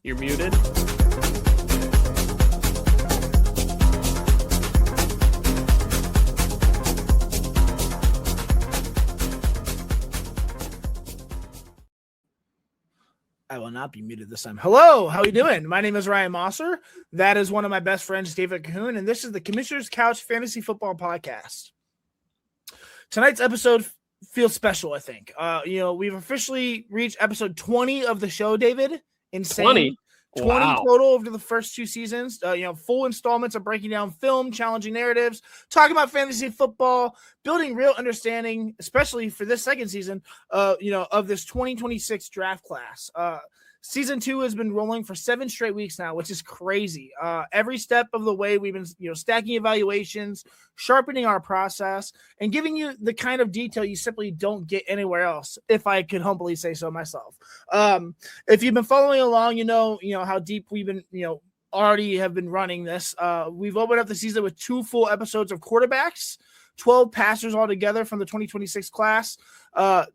You're muted. I will not be muted this time. Hello, how are you doing? My name is Ryan Mosser. That is one of my best friends, David Cahoon, and this is the Commissioner's Couch Fantasy Football Podcast. Tonight's episode feels special, I think. We've officially reached episode 20 of the show, David. Insane. 20 Wow. total over the first two seasons. Full installments of breaking down film, challenging narratives, talking about fantasy football, building real understanding, especially for this second season, of this 2026 draft class. Season 2 has been rolling for 7 straight weeks now, which is crazy. Every step of the way, we've been, stacking evaluations, sharpening our process, and giving you the kind of detail you simply don't get anywhere else, if I could humbly say so myself. If you've been following along, you know how deep we've been, already have been running this. We've opened up the season with 2 full episodes of quarterbacks, 12 passers altogether from the 2026 class,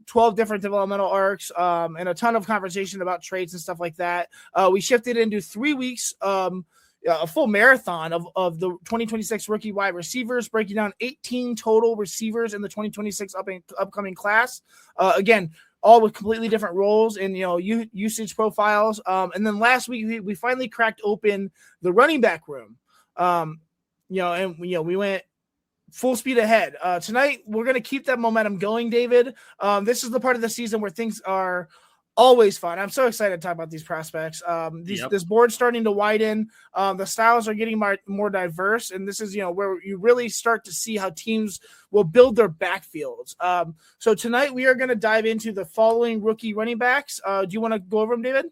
12 different developmental arcs, and a ton of conversation about traits and stuff like that. We shifted into 3 weeks, a full marathon of the 2026 rookie wide receivers, breaking down 18 total receivers in the 2026 upcoming class. Again, all with completely different roles and, usage profiles. And then last week, we finally cracked open the running back room. We went full speed ahead. Tonight, we're going to keep that momentum going, David. This is the part of the season where things are always fun. I'm so excited to talk about these prospects. This board's starting to widen. The styles are getting more diverse, and this is, where you really start to see how teams will build their backfields. So tonight, we are going to dive into the following rookie running backs. Do you want to go over them, David?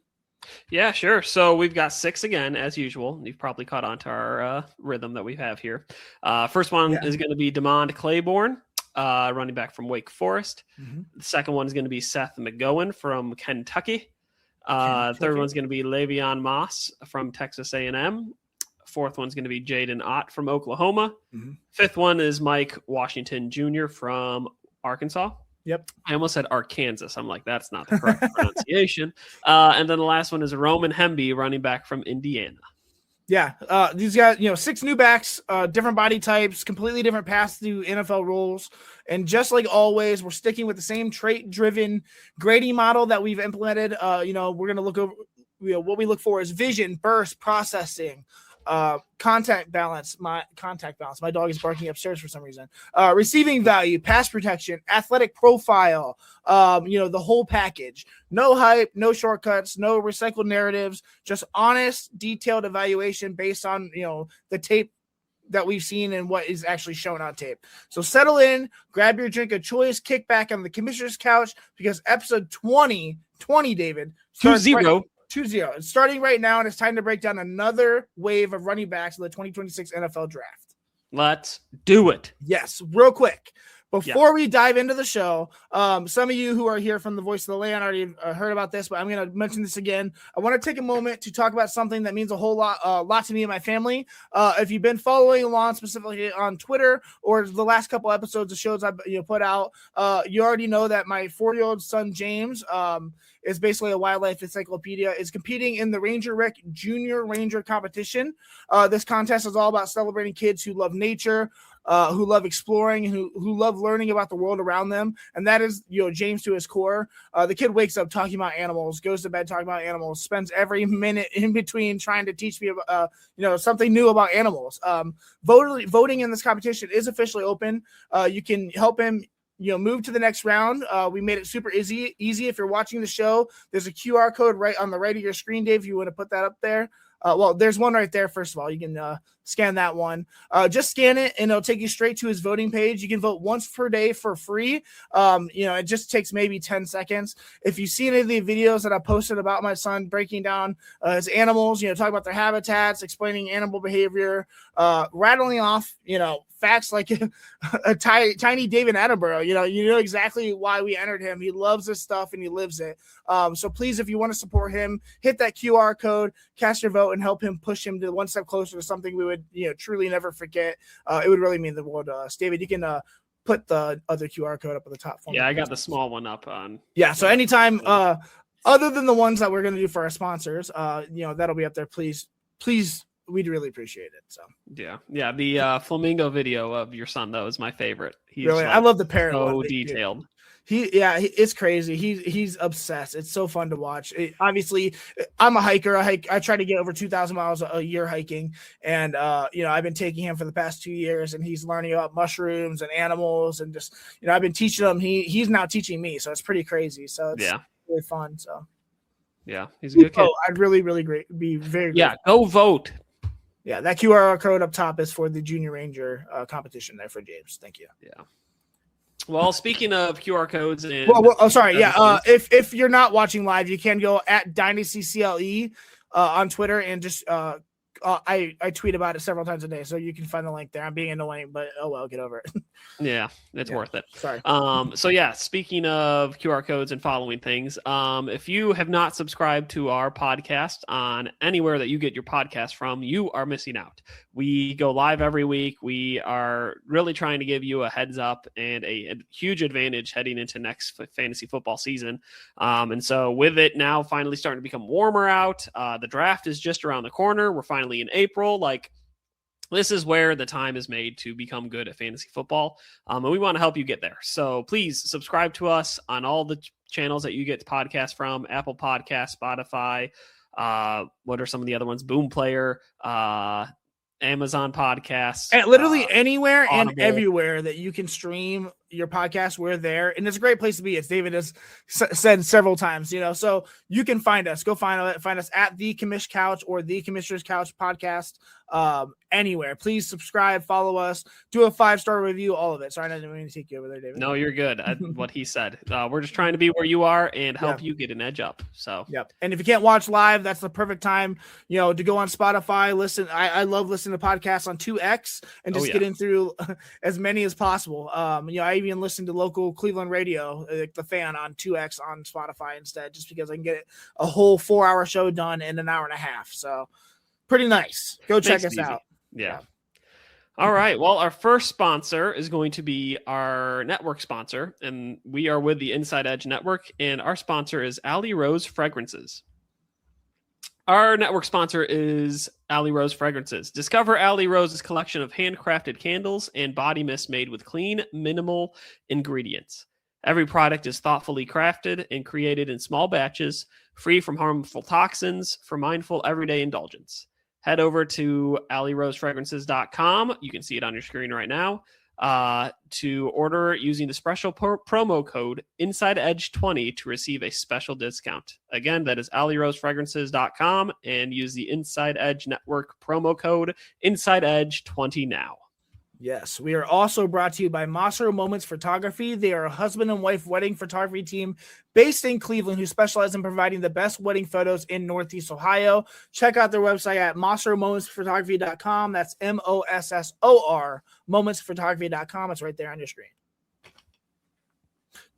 Yeah, sure. So we've got 6 again, as usual. You've probably caught on to our rhythm that we have here. First one is going to be Demond Claiborne, running back from Wake Forest. Mm-hmm. The second one is going to be Seth McGowan from Kentucky. Third one's going to be Le'Veon Moss from Texas A&M. Fourth one's going to be Jaden Ott from Oklahoma. Mm-hmm. Fifth one is Mike Washington Jr. from Arkansas. Yep. I almost said Arkansas. I'm like, that's not the correct pronunciation. And then the last one is Roman Hemby, running back from Indiana. Yeah. These guys, 6 new backs, different body types, completely different paths to NFL roles. And just like always, we're sticking with the same trait-driven grading model that we've implemented. We're going to look over, what we look for is vision, burst, processing, contact balance. My dog is barking upstairs for some reason. Receiving value, pass protection, athletic profile, the whole package. No hype, no shortcuts, no recycled narratives, just honest, detailed evaluation based on, the tape that we've seen and what is actually shown on tape. So settle in, grab your drink of choice, kick back on the Commissioner's Couch, because episode 20, David, 2-0. 2-0. It's starting right now, and it's time to break down another wave of running backs in the 2026 NFL draft. Let's do it. Yes, real quick. Before we dive into the show, some of you who are here from the Voice of the Land already heard about this, but I'm going to mention this again. I want to take a moment to talk about something that means a whole lot to me and my family. If you've been following along specifically on Twitter or the last couple episodes of shows I've put out, you already know that my 4-year-old son, James, is basically a wildlife encyclopedia, is competing in the Ranger Rick Junior Ranger competition. This contest is all about celebrating kids who love nature, who love exploring, and who love learning about the world around them. And that is, James to his core. The kid wakes up talking about animals, goes to bed talking about animals, spends every minute in between trying to teach me about, something new about animals. Voting in this competition is officially open. You can help him move to the next round. We made it super easy. If you're watching the show, there's a QR code right on the right of your screen, Dave, if you want to put that up there. There's one right there. First of all, you can scan that one. Just scan it, and it'll take you straight to his voting page. You can vote once per day for free. It just takes maybe 10 seconds. If you see any of the videos that I posted about my son breaking down his animals, talking about their habitats, explaining animal behavior, rattling off, facts like a tiny David Attenborough, you know exactly why we entered him. He loves this stuff and he lives it. So please, if you want to support him, hit that QR code, cast your vote, and help him push him to one step closer to something we would, truly never forget. It would really mean the world to us. David, you can put the other QR code up at the top for me. Yeah, I got the small one up on. Yeah, so anytime other than the ones that we're going to do for our sponsors, that'll be up there. Please, we'd really appreciate it. So yeah. The flamingo video of your son though is my favorite. He's really, I love the parrot. So detailed. It's crazy. He's obsessed. It's so fun to watch. Obviously, I'm a hiker. I try to get over 2,000 miles a year hiking, and I've been taking him for the past 2 years, and he's learning about mushrooms and animals, and just I've been teaching him. He's now teaching me, so it's pretty crazy. So it's really fun. So yeah, he's a good kid. I'd really be very go vote. Yeah, that QR code up top is for the Junior Ranger competition there for James. Thank you. Yeah. Well, speaking of QR codes, and if you're not watching live, you can go at Dynasty CLE on Twitter and just I tweet about it several times a day, so you can find the link there. I'm being annoying, but oh well, get over it. Yeah, it's worth it. Sorry. So yeah, speaking of QR codes and following things, if you have not subscribed to our podcast on anywhere that you get your podcast from, you are missing out. We go live every week. We are really trying to give you a heads up and a huge advantage heading into next fantasy football season. And so with it now finally starting to become warmer out, the draft is just around the corner. We're finally in April. This is where the time is made to become good at fantasy football. And we want to help you get there. So please subscribe to us on all the channels that you get podcasts from: Apple Podcasts, Spotify. What are some of the other ones? Boom Player, Amazon Podcasts. And literally anywhere Audible. And everywhere that you can stream your podcast, we're there. And it's a great place to be, as David has said several times, so you can find us. Go find us at the Commish Couch or the Commissioner's Couch podcast. Anywhere. Please subscribe, follow us, do a 5-star review, all of it. Sorry, I didn't mean to take you over there, David. No, you're good. What he said. We're just trying to be where you are and help you get an edge up. So And if you can't watch live, that's the perfect time, to go on Spotify, listen. I love listening to podcasts on 2X and just getting through as many as possible. I even listen to local Cleveland radio, The Fan, on 2X on Spotify instead, just because I can get a whole 4-hour show done in an hour and a half. So pretty nice. Go check us out. Yeah. All right. Well, our first sponsor is going to be our network sponsor, and we are with the Inside Edge Network, and our sponsor is Alley Rose Fragrances. Our network sponsor is Alley Rose Fragrances. Discover Alley Rose's collection of handcrafted candles and body mist made with clean, minimal ingredients. Every product is thoughtfully crafted and created in small batches, free from harmful toxins, for mindful everyday indulgence. Head over to alleyrosefragrances.com. You can see it on your screen right now. To order using the special promo code InsideEdge20 to receive a special discount. Again, that is alleyrosefragrances.com, and use the Inside Edge Network promo code InsideEdge20 now. Yes, we are also brought to you by Massaro Moments Photography. They are a husband and wife wedding photography team based in Cleveland who specialize in providing the best wedding photos in Northeast Ohio. Check out their website at MassaroMomentsPhotography.com. That's MOSSOR, momentsphotography.com. It's right there on your screen.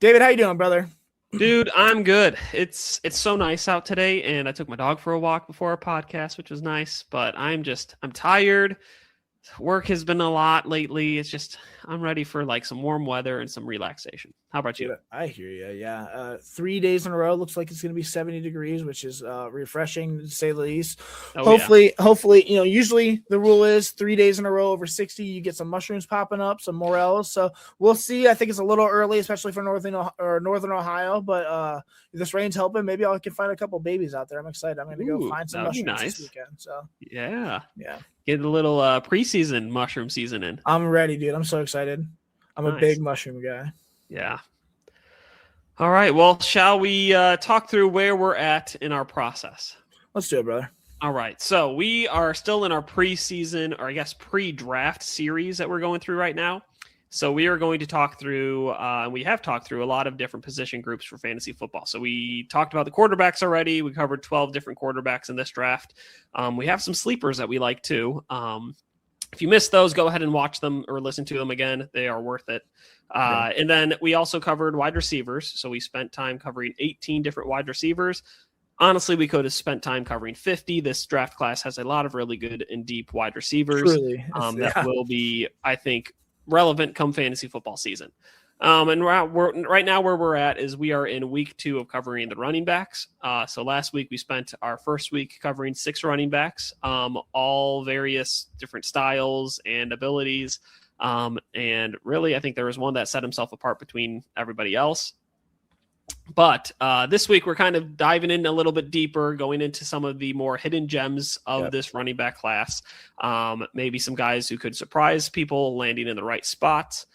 David, how you doing, brother? Dude, I'm good. It's so nice out today, and I took my dog for a walk before our podcast, which was nice, but I'm tired. Work has been a lot lately. It's just, I'm ready for some warm weather and some relaxation. How about you? I hear you. Yeah. 3 days in a row. Looks like it's going to be 70 degrees, which is refreshing to say the least. Hopefully, usually the rule is 3 days in a row over 60, you get some mushrooms popping up, some morels. So we'll see. I think it's a little early, especially for Northern Ohio, but if this rain's helping, maybe I can find a couple babies out there. I'm excited. I'm going to go find some mushrooms this weekend. So yeah. Get a little preseason mushroom season in. I'm ready, dude. I'm so excited. I'm a big mushroom guy. Yeah. All right. Well, shall we talk through where we're at in our process? Let's do it, brother. All right. So we are still in our preseason, or I guess pre-draft series that we're going through right now. So we are going to talk through, and we have talked through a lot of different position groups for fantasy football. So we talked about the quarterbacks already. We covered 12 different quarterbacks in this draft. We have some sleepers that we like too. If you missed those, go ahead and watch them or listen to them again. They are worth it. And then we also covered wide receivers. So we spent time covering 18 different wide receivers. Honestly, we could have spent time covering 50. This draft class has a lot of really good and deep wide receivers that will be, I think, relevant come fantasy football season. And right now where we're at is we are in week 2 of covering the running backs. So last week we spent our first week covering 6 running backs, all various different styles and abilities. And really, I think there was one that set himself apart between everybody else. But this week, we're kind of diving in a little bit deeper, going into some of the more hidden gems of this running back class. Maybe some guys who could surprise people landing in the right spots.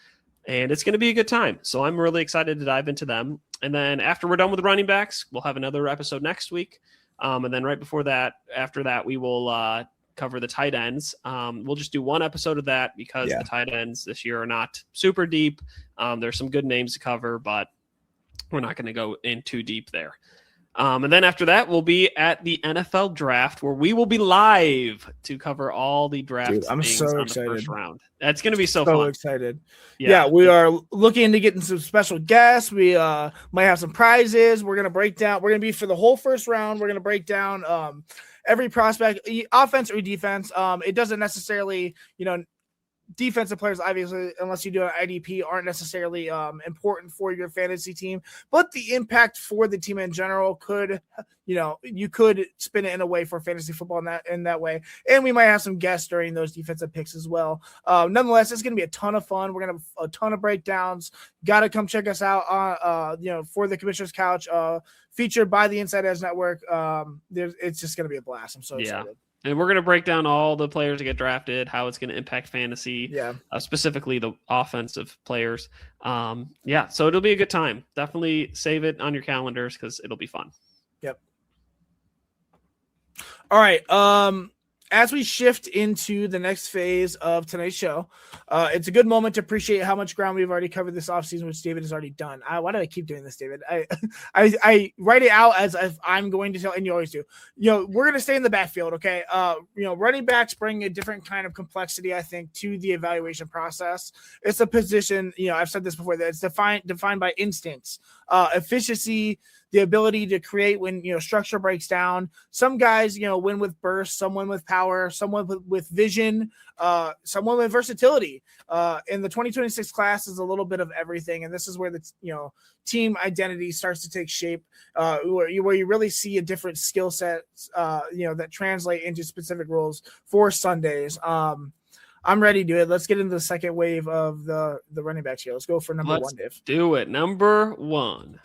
And it's going to be a good time. So I'm really excited to dive into them. And then after we're done with the running backs, we'll have another episode next week. And then right before that, after that, we will cover the tight ends. We'll just do one episode of that because the tight ends this year are not super deep. There's some good names to cover, but we're not going to go in too deep there. And then after that, we'll be at the NFL draft where we will be live to cover all the draft. Dude, I'm so excited. The first round. That's going to be so fun. Excited. Yeah, we are looking into getting some special guests. We might have some prizes. We're going to break down. We're going to be for the whole first round. We're going to break down every prospect, offense or defense. It doesn't necessarily, defensive players, obviously, unless you do an IDP, aren't necessarily important for your fantasy team, but the impact for the team in general could, you could spin it in a way for fantasy football in that way. And we might have some guests during those defensive picks as well. Nonetheless, it's going to be a ton of fun. We're going to have a ton of breakdowns. Got to come check us out on, for the Commissioner's Couch, featured by the Inside Edge Network. It's just going to be a blast. I'm so excited. And we're going to break down all the players that get drafted, how it's going to impact fantasy, specifically the offensive players. So it'll be a good time. Definitely save it on your calendars because it'll be fun. Yep. All right. As we shift into the next phase of tonight's show, it's a good moment to appreciate how much ground we've already covered this offseason, which David has already done. Why do I keep doing this, David? I write it out as if I'm going to tell, and you always do. We're going to stay in the backfield, okay? Running backs bring a different kind of complexity, I think, to the evaluation process. It's a position, I've said this before, that it's defined by instincts, efficiency, the ability to create when, structure breaks down. Some guys, win with burst, someone with power, someone with vision, someone with versatility. In the 2026 class is a little bit of everything. And this is where the, team identity starts to take shape, where you really see a different skill set, that translate into specific roles for Sundays. I'm ready to do it. Let's get into the second wave of the running backs here. Let's go for number 1, Dave. Let's do it. Number 1.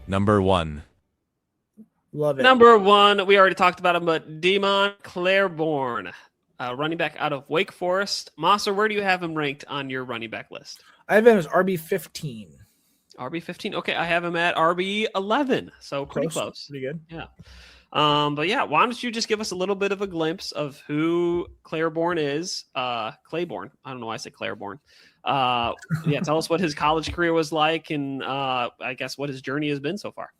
Number 1. Love it. Number 1, we already talked about him, but Demond Claiborne, running back out of Wake Forest. Mosser, where do you have him ranked on your running back list? I have him as RB15. RB15? Okay, I have him at RB11, so pretty close. Pretty good. Yeah. Why don't you just give us a little bit of a glimpse of who Claiborne is? Claiborne. I don't know why I said Claiborne. Tell us what his college career was like, and I guess what his journey has been so far.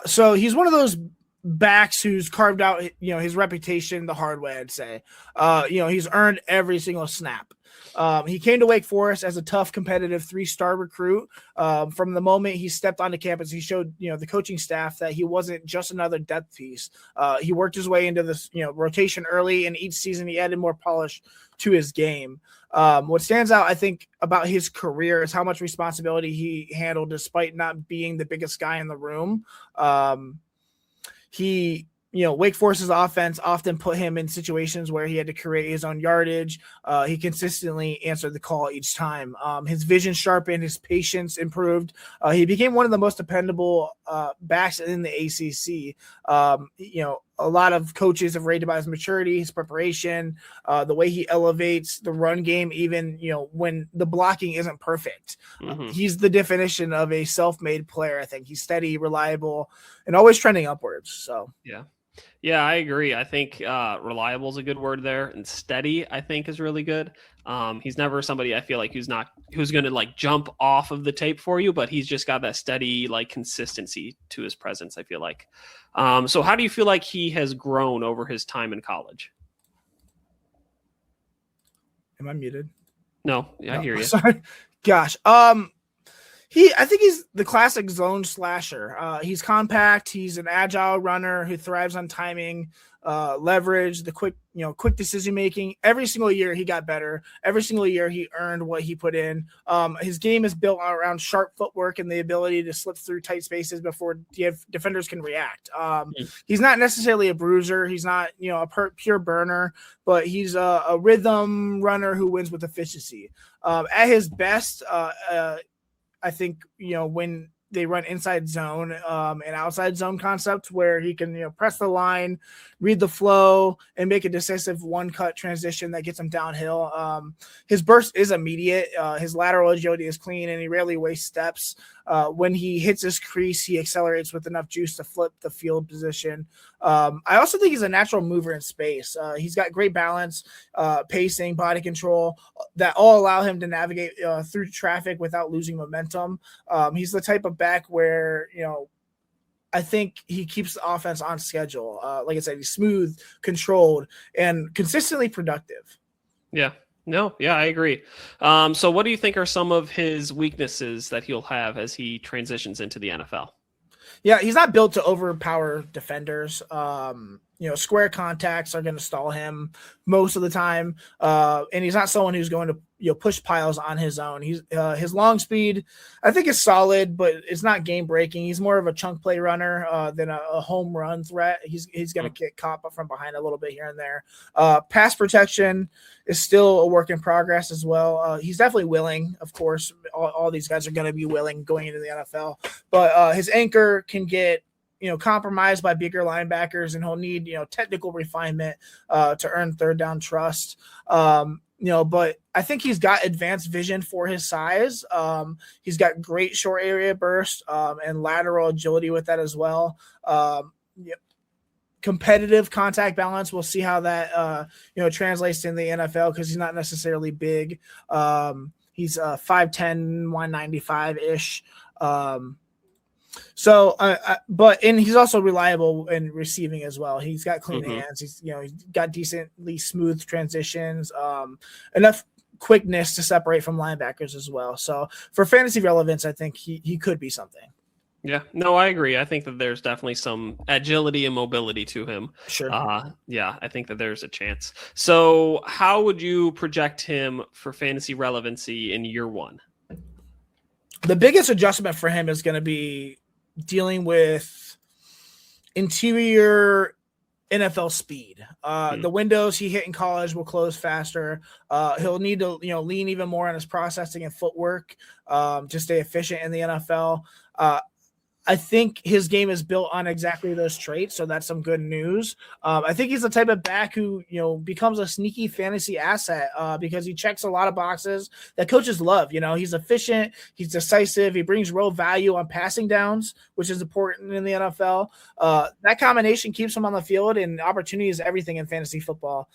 So he's one of those backs who's carved out, his reputation the hard way, I'd say. He's earned every single snap. He came to Wake Forest as a tough, competitive 3-star recruit. From the moment he stepped onto campus, he showed, the coaching staff that he wasn't just another depth piece. He worked his way into this, rotation early, and each season he added more polish to his game. What stands out, I think, about his career is how much responsibility he handled despite not being the biggest guy in the room. Wake Forest's offense often put him in situations where he had to create his own yardage. He consistently answered the call each time. His vision sharpened, his patience improved. He became one of the most dependable backs in the ACC. A lot of coaches have raved about his maturity, his preparation, the way he elevates the run game, even, when the blocking isn't perfect. Mm-hmm. He's the definition of a self-made player. I think he's steady, reliable, and always trending upwards. So, Yeah, I agree. I think reliable is a good word there, and steady, I think, is really good. He's never somebody I feel like who's going to jump off of the tape for you, but he's just got that steady consistency to his presence, I feel like. So how do you feel like he has grown over his time in college? Am I muted? No, I hear you. Sorry. Gosh. I think he's the classic zone slasher. He's compact. He's an agile runner who thrives on timing, leverage, the quick decision making. Every single year he got better. Every single year he earned what he put in. His game is built around sharp footwork and the ability to slip through tight spaces before defenders can react. He's not necessarily a bruiser. He's not a pure burner, but he's a rhythm runner who wins with efficiency. At his best, I think, when they run inside zone and outside zone concept where he can, press the line, read the flow, and make a decisive one-cut transition that gets him downhill. His burst is immediate. His lateral agility is clean, and he rarely wastes steps. When he hits his crease, he accelerates with enough juice to flip the field position. I also think he's a natural mover in space. He's got great balance, pacing, body control that all allow him to navigate through traffic without losing momentum. He's the type of back where, I think he keeps the offense on schedule. Like I said, he's smooth, controlled, and consistently productive. Yeah. No, yeah, I agree. So what do you think are some of his weaknesses that he'll have as he transitions into the NFL? Yeah, he's not built to overpower defenders. Square contacts are going to stall him most of the time. And he's not someone who's going to push piles on his own. His long speed, I think, is solid, but it's not game breaking. He's more of a chunk play runner than a home run threat. He's going to get caught from behind a little bit here and there. Pass protection is still a work in progress as well. He's definitely willing. Of course, all these guys are going to be willing going into the NFL, but his anchor can get compromised by bigger linebackers, and he'll need technical refinement to earn third down trust. But I think he's got advanced vision for his size. He's got great short area burst and lateral agility with that as well. Competitive contact balance. We'll see how that translates in the NFL because he's not necessarily big. He's 5'10", 195 ish. And he's also reliable in receiving as well. He's got clean hands. He's got decently smooth transitions, enough quickness to separate from linebackers as well. So for fantasy relevance, I think he could be something. Yeah, no, I agree. I think that there's definitely some agility and mobility to him. Sure. Yeah, I think that there's a chance. So how would you project him for fantasy relevancy in year one? The biggest adjustment for him is going to be dealing with interior NFL speed. The windows he hit in college will close faster. He'll need to lean even more on his processing and footwork to stay efficient in the NFL. I think his game is built on exactly those traits, so that's some good news. I think he's the type of back who becomes a sneaky fantasy asset because he checks a lot of boxes that coaches love. He's efficient, he's decisive, he brings real value on passing downs, which is important in the NFL. That combination keeps him on the field, and opportunity is everything in fantasy football.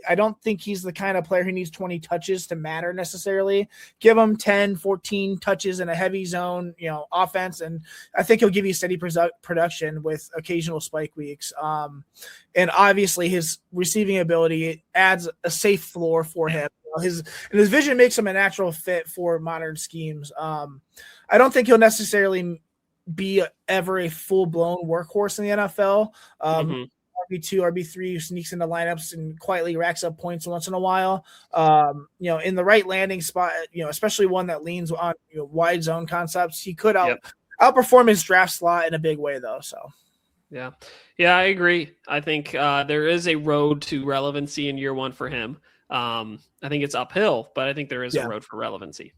I don't think he's the kind of player who needs 20 touches to matter necessarily. Give him 10, 14 touches in a heavy zone, offense, and I think he'll give you steady production with occasional spike weeks. And obviously his receiving ability adds a safe floor for him. His vision makes him a natural fit for modern schemes. I don't think he'll necessarily be ever a full-blown workhorse in the NFL. RB2, RB3 who sneaks into lineups and quietly racks up points once in a while. In the right landing spot, especially one that leans on wide zone concepts, he could outperform his draft slot in a big way, though. So, yeah, I agree. I think there is a road to relevancy in year one for him. I think it's uphill, but I think there is a road for relevancy.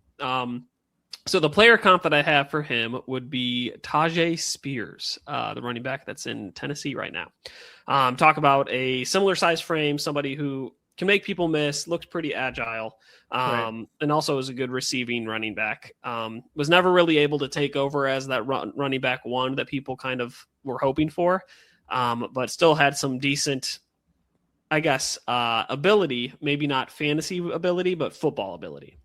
So the player comp that I have for him would be Tyjae Spears, the running back that's in Tennessee right now. Talk about a similar size frame, somebody who can make people miss, looks pretty agile, and also is a good receiving running back. Was never really able to take over as that running back one that people kind of were hoping for, but still had some decent, I guess, ability, maybe not fantasy ability, but football ability.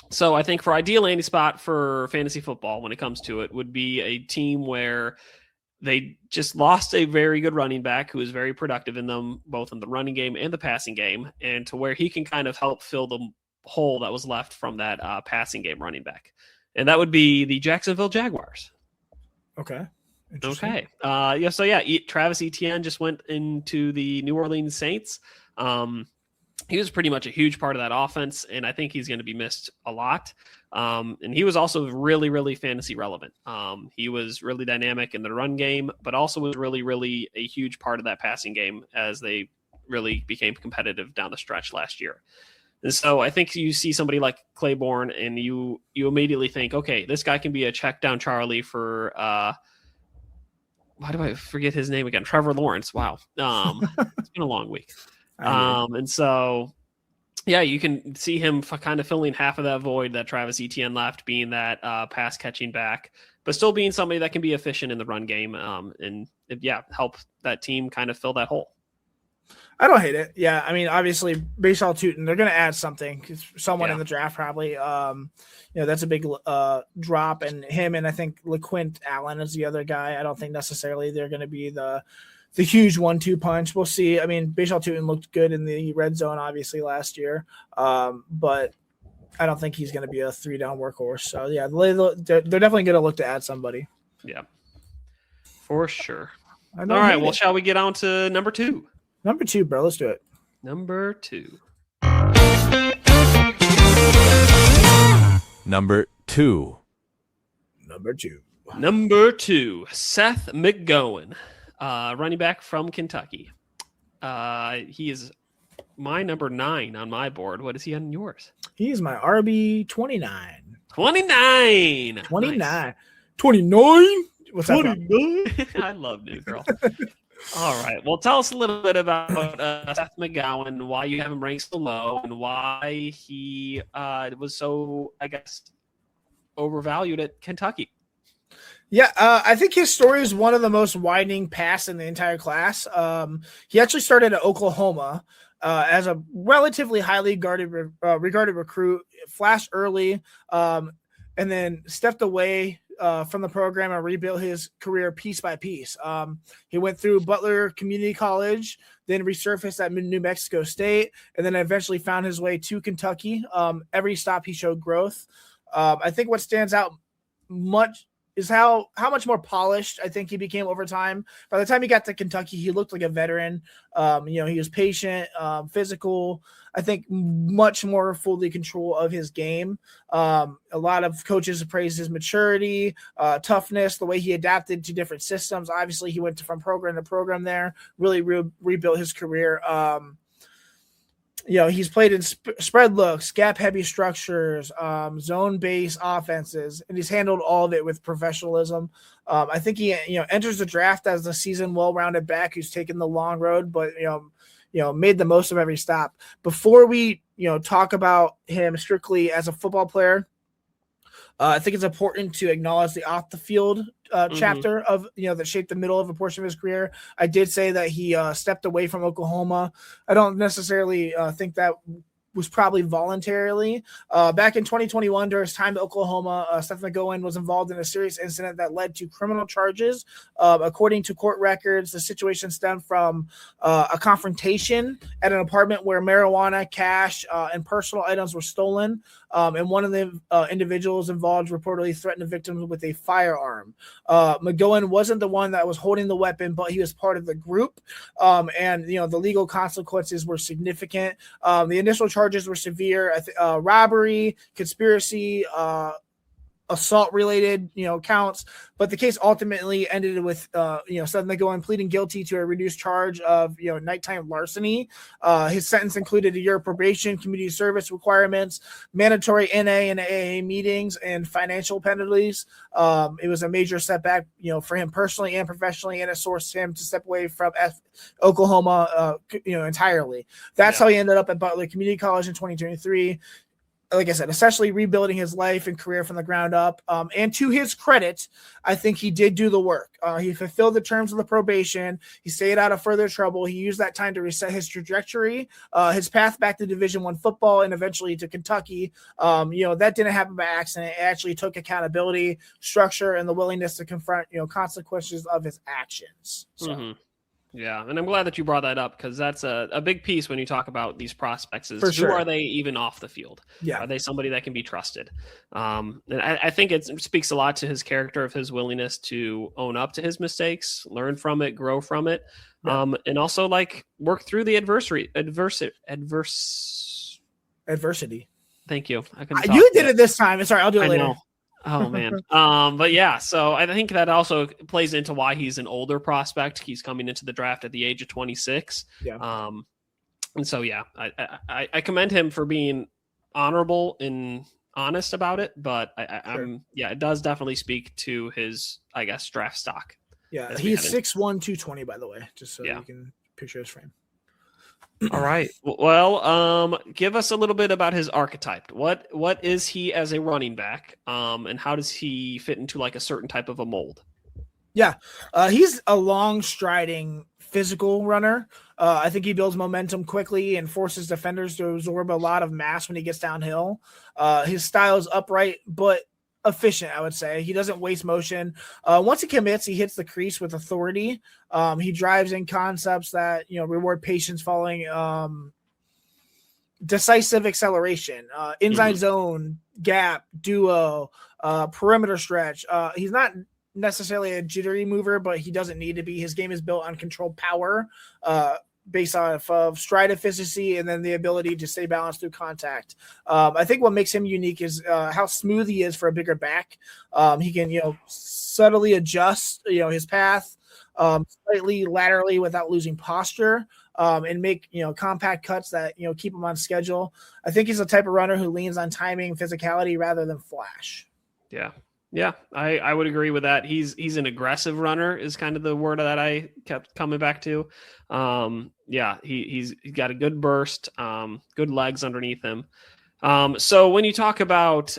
So I think for ideal landing spot for fantasy football when it comes to it would be a team where they just lost a very good running back who is very productive in them, both in the running game and the passing game, and to where he can kind of help fill hole that was left from that passing game running back, and that would be the Jacksonville Jaguars. Okay. Okay. Travis Etienne just went into the New Orleans Saints. He was pretty much a huge part of that offense, and I think he's going to be missed a lot. And he was also really, really fantasy relevant. He was really dynamic in the run game, but also was really, really a huge part of that passing game as they really became competitive down the stretch last year. And so I think you see somebody like Claiborne, and you immediately think, okay, this guy can be a check down Charlie for why do I forget his name again? Trevor Lawrence. Wow. It's been a long week. And so, yeah, you can see him kind of filling half of that void that Travis Etienne left, being that pass catching back, but still being somebody that can be efficient in the run game and help that team kind of fill that hole. I don't hate it. Yeah, I mean, obviously, Bashaw Tutin, they're going to add something. Someone in the draft probably. That's a big drop, and him and I think LeQuint Allen is the other guy. I don't think necessarily they're going to be the huge 1-2 punch. We'll see. I mean, Bashaw Tutin looked good in the red zone, obviously, last year, but I don't think he's going to be a 3-down workhorse. So, yeah, they're definitely going to look to add somebody. Yeah, for sure. All right, well, shall we get on to number 2? Number 2, bro. Let's do it. Number 2. Number 2. Number 2, Seth McGowan, running back from Kentucky. He is my number 9 on my board. What is he on yours? He's my RB 29. 29. 29. Nice. 29? What's 29? I love New Girl. All right. Well, tell us a little bit about Seth McGowan, why you have him ranked so low, and why he was so, I guess, overvalued at Kentucky. Yeah, I think his story is one of the most widening paths in the entire class. He actually started at Oklahoma as a relatively highly regarded recruit, flashed early, and then stepped away from the program and rebuilt his career piece by piece. He went through Butler Community College, then resurfaced at New Mexico State, and then eventually found his way to Kentucky. Every stop he showed growth. I think what stands out much is how much more polished I think he became over time. By the time he got to Kentucky, he looked like a veteran. He was patient, physical, I think much more fully control of his game. A lot of coaches praised his maturity, toughness, the way he adapted to different systems. Obviously, he went from program to program there, really rebuilt his career. He's played in spread looks, gap-heavy structures, zone-based offenses, and he's handled all of it with professionalism. I think he, enters the draft as a seasoned, well-rounded back who's taken the long road, but made the most of every stop. Before we, talk about him strictly as a football player, I think it's important to acknowledge the off the field chapter of, that shaped the middle of a portion of his career. I did say that he stepped away from Oklahoma. I don't necessarily think that was probably voluntarily. Back in 2021, during his time at Oklahoma, Seth McGowan was involved in a serious incident that led to criminal charges. According to court records, the situation stemmed from a confrontation at an apartment where marijuana, cash, and personal items were stolen. And one of the individuals involved reportedly threatened the victim with a firearm. McGowan wasn't the one that was holding the weapon, but he was part of the group. And the legal consequences were significant. The initial charges were severe: robbery, conspiracy, assault-related, counts. But the case ultimately ended with, Seth McGowan pleading guilty to a reduced charge of, nighttime larceny. His sentence included a year of probation, community service requirements, mandatory NA and AA meetings, and financial penalties. It was a major setback, for him personally and professionally, and it forced him to step away from Oklahoma, entirely. That's how he ended up at Butler Community College in 2023. Like I said, essentially rebuilding his life and career from the ground up. And to his credit, I think he did do the work. He fulfilled the terms of the probation. He stayed out of further trouble. He used that time to reset his trajectory, his path back to Division I football, and eventually to Kentucky. That didn't happen by accident. It actually took accountability, structure, and the willingness to confront, consequences of his actions. So. Yeah, and I'm glad that you brought that up because that's a big piece when you talk about these prospects is For sure. Who are they even off the field? Yeah. Are they somebody that can be trusted? And I think it speaks a lot to his character of his willingness to own up to his mistakes, learn from it, grow from it, and also like work through the adversity. Thank you. You did it this time. Sorry, I'll do it later. Know. Oh man. But yeah, so I think that also plays into why he's an older prospect. He's coming into the draft at the age of 26. Yeah. And so yeah, I commend him for being honorable and honest about it, but it does definitely speak to his, I guess, draft stock. Yeah, he's 6'1", 220, by the way, just so you can picture his frame. All right. Well, give us a little bit about his archetype. What is he as a running back? And how does he fit into like a certain type of a mold? Yeah, he's a long striding physical runner. I think he builds momentum quickly and forces defenders to absorb a lot of mass when he gets downhill. His style is upright, but efficient, I would say. He doesn't waste motion. Once he commits, he hits the crease with authority. He drives in concepts that, reward patience following decisive acceleration, inside zone, gap, duo, perimeter stretch. He's not necessarily a jittery mover, but he doesn't need to be. His game is built on controlled power, based off of stride efficiency and then the ability to stay balanced through contact. I think what makes him unique is how smooth he is for a bigger back. He can, subtly adjust, his path slightly laterally without losing posture, and make, compact cuts that, keep him on schedule. I think he's the type of runner who leans on timing, physicality rather than flash. Yeah. Yeah, I would agree with that. He's an aggressive runner is kind of the word that I kept coming back to. He's got a good burst, good legs underneath him. So when you talk about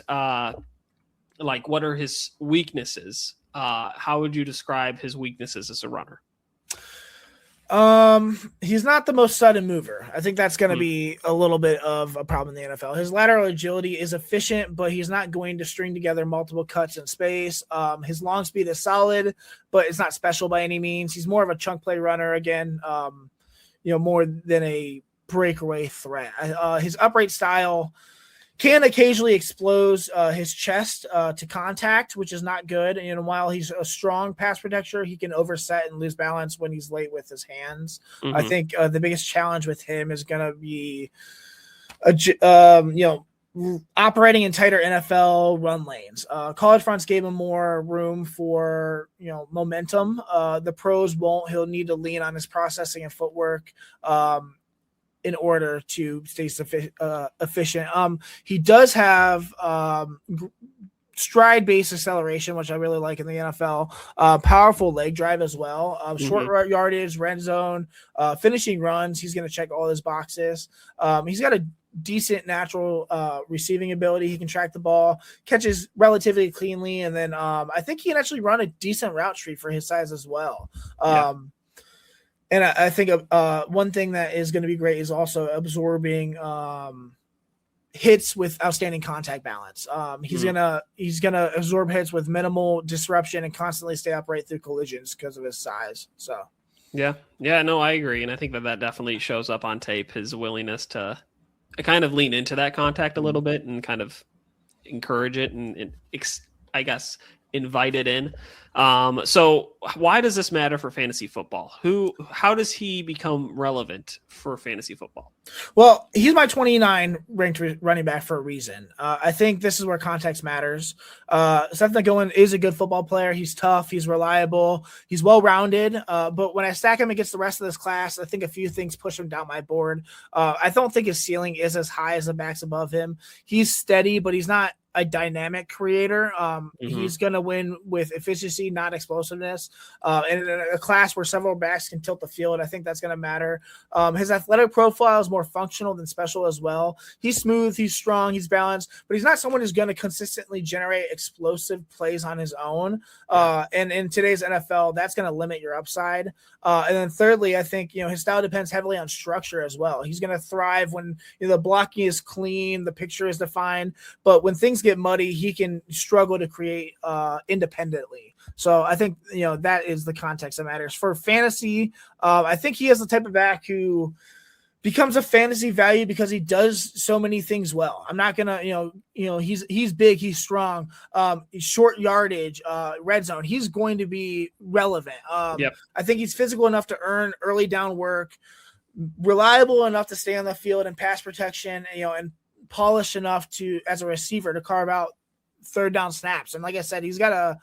like what are his weaknesses, how would you describe his weaknesses as a runner? He's not the most sudden mover. I think that's going to be a little bit of a problem in the NFL. His lateral agility is efficient, but he's not going to string together multiple cuts in space. His long speed is solid, but it's not special by any means. He's more of a chunk play runner again, more than a breakaway threat. His upright style can occasionally expose his chest to contact, which is not good. And while he's a strong pass protector, he can overset and lose balance when he's late with his hands. I think the biggest challenge with him is going to be, operating in tighter NFL run lanes. College fronts gave him more room for, momentum. The pros won't. He'll need to lean on his processing and footwork in order to stay efficient. He does have stride-based acceleration, which I really like in the NFL. Powerful leg drive as well. Short yardage, red zone, finishing runs. He's going to check all his boxes. He's got a decent natural receiving ability. He can track the ball, catches relatively cleanly, and then I think he can actually run a decent route tree for his size as well. And I think one thing that is going to be great is also absorbing hits with outstanding contact balance. He's gonna absorb hits with minimal disruption and constantly stay upright through collisions because of his size. So no, I agree, and I think that definitely shows up on tape. His willingness to kind of lean into that contact a little bit and kind of encourage it and I guess invite it in. So why does this matter for fantasy football? How does he become relevant for fantasy football? Well, he's my 29 ranked running back for a reason. I think this is where context matters. Seth McGowan is a good football player. He's tough. He's reliable. He's well-rounded. But when I stack him against the rest of this class, I think a few things push him down my board. I don't think his ceiling is as high as the backs above him. He's steady, but he's not a dynamic creator. He's going to win with efficiency, not explosiveness. And in a class where several backs can tilt the field, I think that's going to matter. His athletic profile is more functional than special as well. He's smooth, he's strong, he's balanced, but he's not someone who's going to consistently generate explosive plays on his own. And in today's NFL, that's going to limit your upside. And then thirdly, I think, his style depends heavily on structure as well. He's going to thrive when the blocking is clean, the picture is defined, but when things get muddy, he can struggle to create independently. So I think, that is the context that matters. For fantasy, I think he is the type of back who becomes a fantasy value because he does so many things well. I'm not gonna, he's big, he's strong, short yardage, red zone. He's going to be relevant. I think he's physical enough to earn early down work, reliable enough to stay on the field and pass protection, and polished enough to, as a receiver, to carve out third down snaps. And like I said, he's got a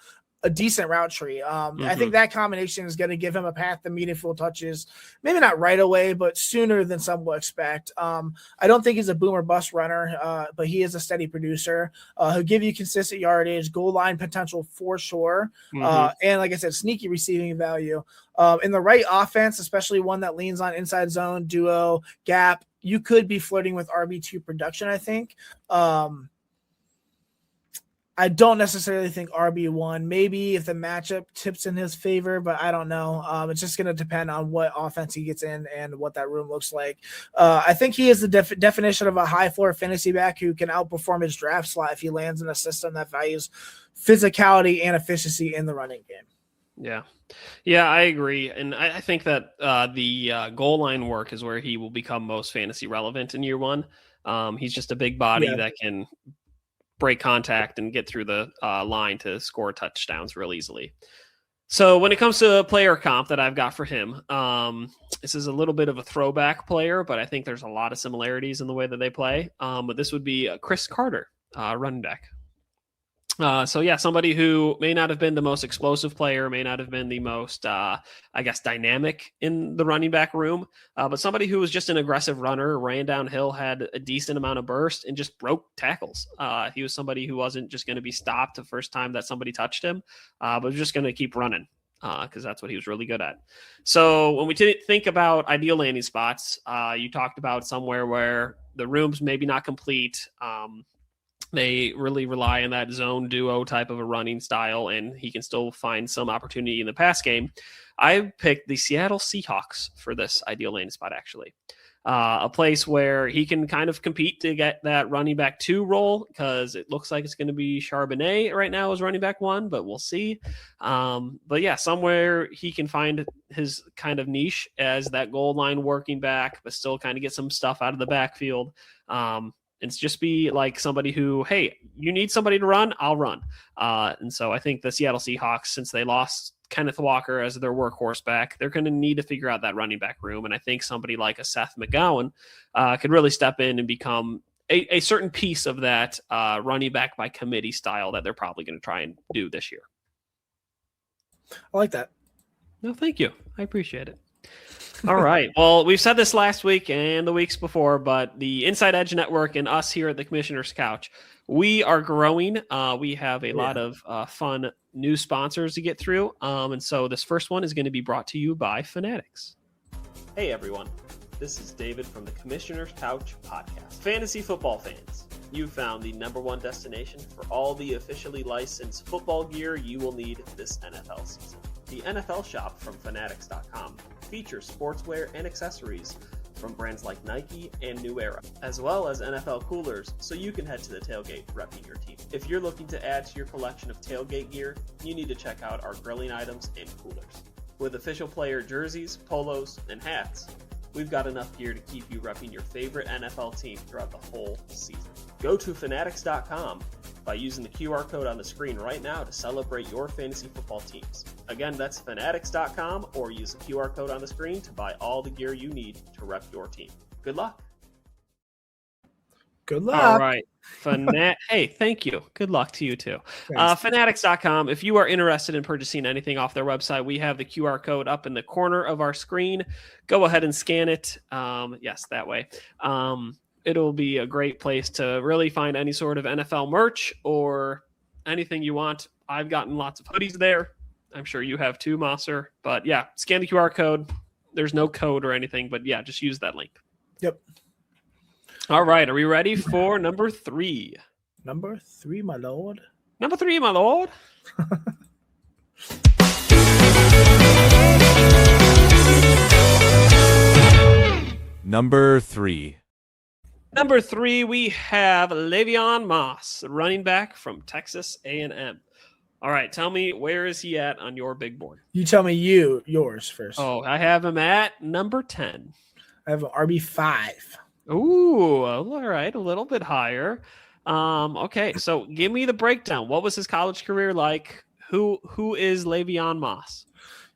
decent route tree. I think that combination is going to give him a path to meaningful touches, maybe not right away, but sooner than some will expect. I don't think he's a boom or bust runner, but he is a steady producer. He'll give you consistent yardage, goal line potential for sure. And like I said, sneaky receiving value. In the right offense, especially one that leans on inside zone, duo, gap, you could be flirting with RB2 production, I think. I don't necessarily think RB1, maybe if the matchup tips in his favor, but I don't know. It's just going to depend on what offense he gets in and what that room looks like. I think he is the definition of a high floor fantasy back who can outperform his draft slot if he lands in a system that values physicality and efficiency in the running game. Yeah, I agree. And I think that the goal line work is where he will become most fantasy relevant in year one. He's just a big body that can break contact and get through the line to score touchdowns real easily. So when it comes to a player comp that I've got for him, this is a little bit of a throwback player, but I think there's a lot of similarities in the way that they play. But this would be Chris Carter, running back. Somebody who may not have been the most explosive player, may not have been the most, dynamic in the running back room, but somebody who was just an aggressive runner, ran downhill, had a decent amount of burst, and just broke tackles. He was somebody who wasn't just going to be stopped the first time that somebody touched him, but was just going to keep running because that's what he was really good at. So when we think about ideal landing spots, you talked about somewhere where the room's maybe not complete. They really rely on that zone duo type of a running style, and he can still find some opportunity in the pass game. I picked the Seattle Seahawks for this ideal landing spot, actually. A place where he can kind of compete to get that running back 2 role, because it looks like it's going to be Charbonnet right now as running back 1, but we'll see. Somewhere he can find his kind of niche as that goal line working back, but still kind of get some stuff out of the backfield. It's just be like somebody who, hey, you need somebody to run, I'll run. And so I think the Seattle Seahawks, since they lost Kenneth Walker as their workhorse back, they're going to need to figure out that running back room. And I think somebody like a Seth McGowan could really step in and become a certain piece of that running back by committee style that they're probably going to try and do this year. I like that. No, thank you. I appreciate it. All right. Well, we've said this last week and the weeks before, but the Inside Edge Network and us here at the Commissioner's Couch, we are growing. We have a lot of fun new sponsors to get through. And so this first one is going to be brought to you by Fanatics. Hey, everyone. This is David from the Commissioner's Couch podcast. Fantasy football fans, you've found the #1 destination for all the officially licensed football gear you will need this NFL season. The NFL shop from Fanatics.com features sportswear and accessories from brands like Nike and New Era, as well as NFL coolers, so you can head to the tailgate repping your team. If you're looking to add to your collection of tailgate gear, you need to check out our grilling items and coolers. With official player jerseys, polos, and hats, we've got enough gear to keep you repping your favorite NFL team throughout the whole season. Go to Fanatics.com by using the QR code on the screen right now to celebrate your fantasy football teams. Again, that's Fanatics.com, or use the QR code on the screen to buy all the gear you need to rep your team. Good luck. Good luck. All right. Hey, thank you. Good luck to you too. Fanatics.com. If you are interested in purchasing anything off their website, we have the QR code up in the corner of our screen. Go ahead and scan it. Yes, that way. It'll be a great place to really find any sort of NFL merch or anything you want. I've gotten lots of hoodies there. I'm sure you have too, Mosser. But yeah, scan the QR code. There's no code or anything, but yeah, just use that link. Yep. All right. Are we ready for number 3? Number 3, my lord. Number 3, my lord. Number 3. Number 3, we have Le'Veon Moss, running back from Texas A&M. All right, tell me, where is he at on your big board? You tell me yours first. Oh, I have him at number 10. I have an RB5. Ooh, all right, a little bit higher. Okay, so give me the breakdown. What was his college career like? Who is Le'Veon Moss?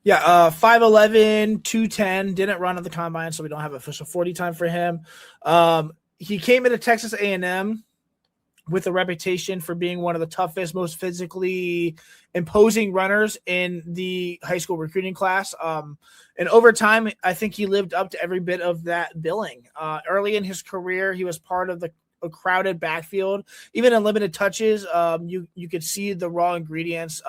Yeah, 5'11", 210. Didn't run at the combine, so we don't have official 40 time for him. He came into Texas A&M with a reputation for being one of the toughest, most physically imposing runners in the high school recruiting class. And over time, I think he lived up to every bit of that billing. Early in his career, he was part of a crowded backfield. Even in limited touches, you could see the raw ingredients.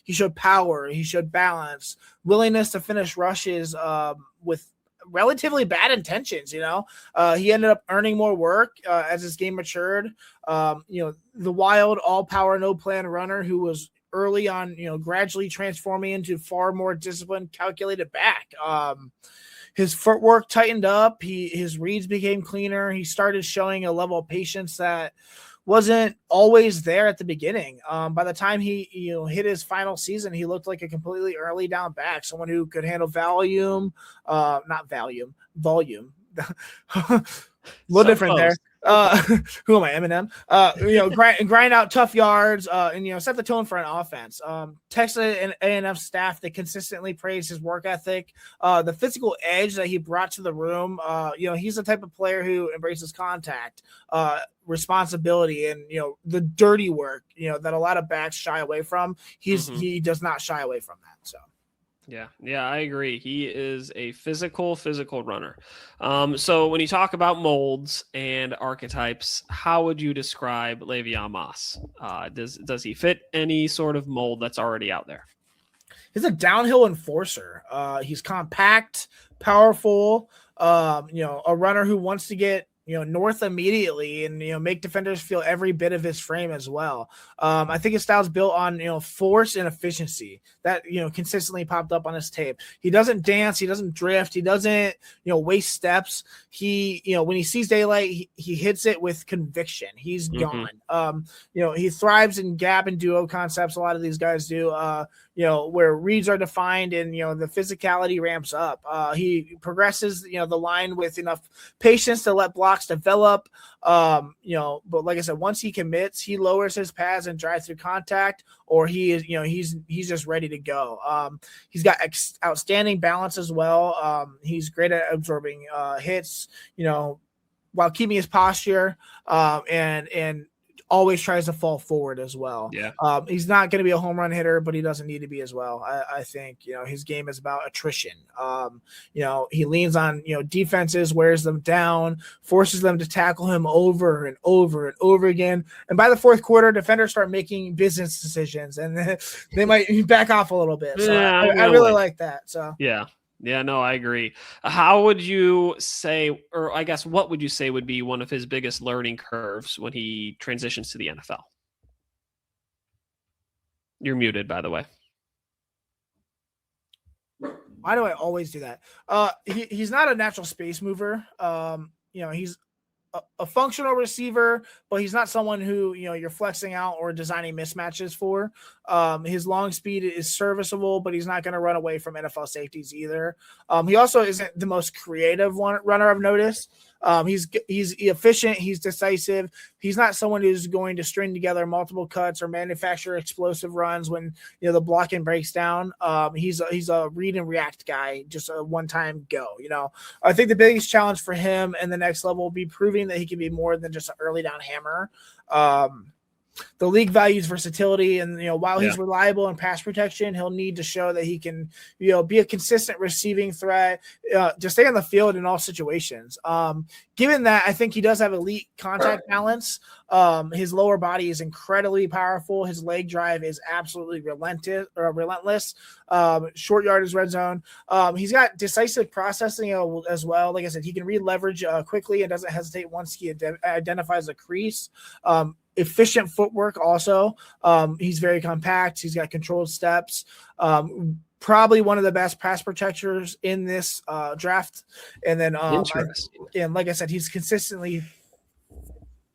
He showed power. He showed balance, willingness to finish rushes with relatively bad intentions. He ended up earning more work as his game matured. The wild, all power, no plan runner who was early on, gradually transforming into far more disciplined, calculated back. His footwork tightened up. His reads became cleaner. He started showing a level of patience that wasn't always there at the beginning. By the time he hit his final season, he looked like a completely early down back, someone who could handle volume. A little different there. Who am I, Eminem? Grind out tough yards, and set the tone for an offense. Texas and A&M staff, they consistently praise his work ethic, the physical edge that he brought to the room. He's the type of player who embraces contact, responsibility, and the dirty work, that a lot of backs shy away from. He does not shy away from that. So. Yeah, I agree. He is a physical runner. So when you talk about molds and archetypes, how would you describe Le'Veon Moss? Does he fit any sort of mold that's already out there? He's a downhill enforcer. He's compact, powerful, a runner who wants to get north immediately and make defenders feel every bit of his frame as well. I think his style's built on force and efficiency that consistently popped up on his tape. He doesn't dance, he doesn't drift, he doesn't waste steps. He when he sees daylight, he hits it with conviction. He's gone. He thrives in gap and duo concepts. A lot of these guys do. Where reads are defined and the physicality ramps up. He progresses the line with enough patience to let blocks develop. But like I said, once he commits, he lowers his pads and drives through contact, or he is he's just ready to go. He's got outstanding balance as well. He's great at absorbing hits, while keeping his posture, and always tries to fall forward as well. Yeah. He's not going to be a home run hitter, but he doesn't need to be as well. I think, his game is about attrition. He leans on, defenses, wears them down, forces them to tackle him over and over and over again. And by the fourth quarter, defenders start making business decisions and they might back off a little bit. So yeah, I really like that. So Yeah, no, I agree. How would you say, or I guess what would you say would be one of his biggest learning curves when he transitions to the NFL? You're muted, by the way. Why do I always do that? He's not a natural space mover. He's a functional receiver, but he's not someone who you're flexing out or designing mismatches for. His long speed is serviceable, but he's not going to run away from NFL safeties either. He also isn't the most creative runner I've noticed. He's efficient. He's decisive. He's not someone who's going to string together multiple cuts or manufacture explosive runs when the blocking breaks down. He's a read and react guy, just a one-time go. I think the biggest challenge for him and the next level will be proving that he can be more than just an early down hammer. The league values versatility, and while he's reliable in pass protection, he'll need to show that he can be a consistent receiving threat to stay on the field in all situations. Given that, I think he does have elite contact balance. His lower body is incredibly powerful. His leg drive is absolutely relentless. Short yardage, red zone. He's got decisive processing as well. Like I said, he can read leverage quickly and doesn't hesitate once he identifies a crease. Efficient footwork also. He's very compact. He's got controlled steps. Probably one of the best pass protectors in this draft. And then, and like I said, he's consistently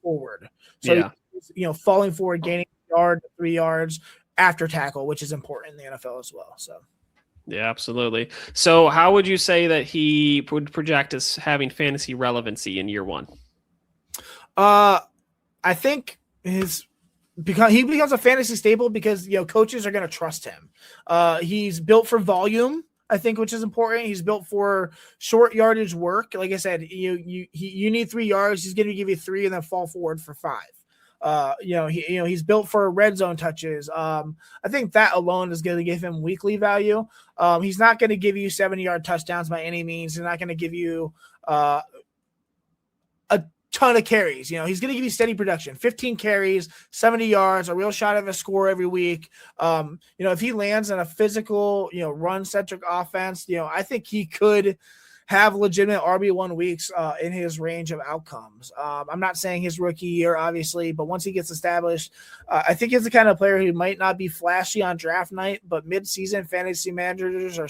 forward. So, Yeah. falling forward, gaining a yard, 3 yards after tackle, which is important in the NFL as well. So. Yeah, absolutely. So how would you say that he would project as having fantasy relevancy in year one? I think he becomes a fantasy staple because coaches are going to trust him. He's built for volume, I think, which is important. He's built for short yardage work. Like I said, you need 3 yards. He's going to give you 3 and then fall forward for 5. He's built for red zone touches. I think that alone is going to give him weekly value. He's not going to give you 70-yard touchdowns by any means. He's not going to give you a ton of carries. He's going to give you steady production, 15 carries, 70 yards, a real shot of a score every week. If he lands in a physical, run-centric offense, I think he could have legitimate RB1 weeks in his range of outcomes. I'm not saying his rookie year, obviously, but once he gets established, I think he's the kind of player who might not be flashy on draft night, but mid-season fantasy managers are,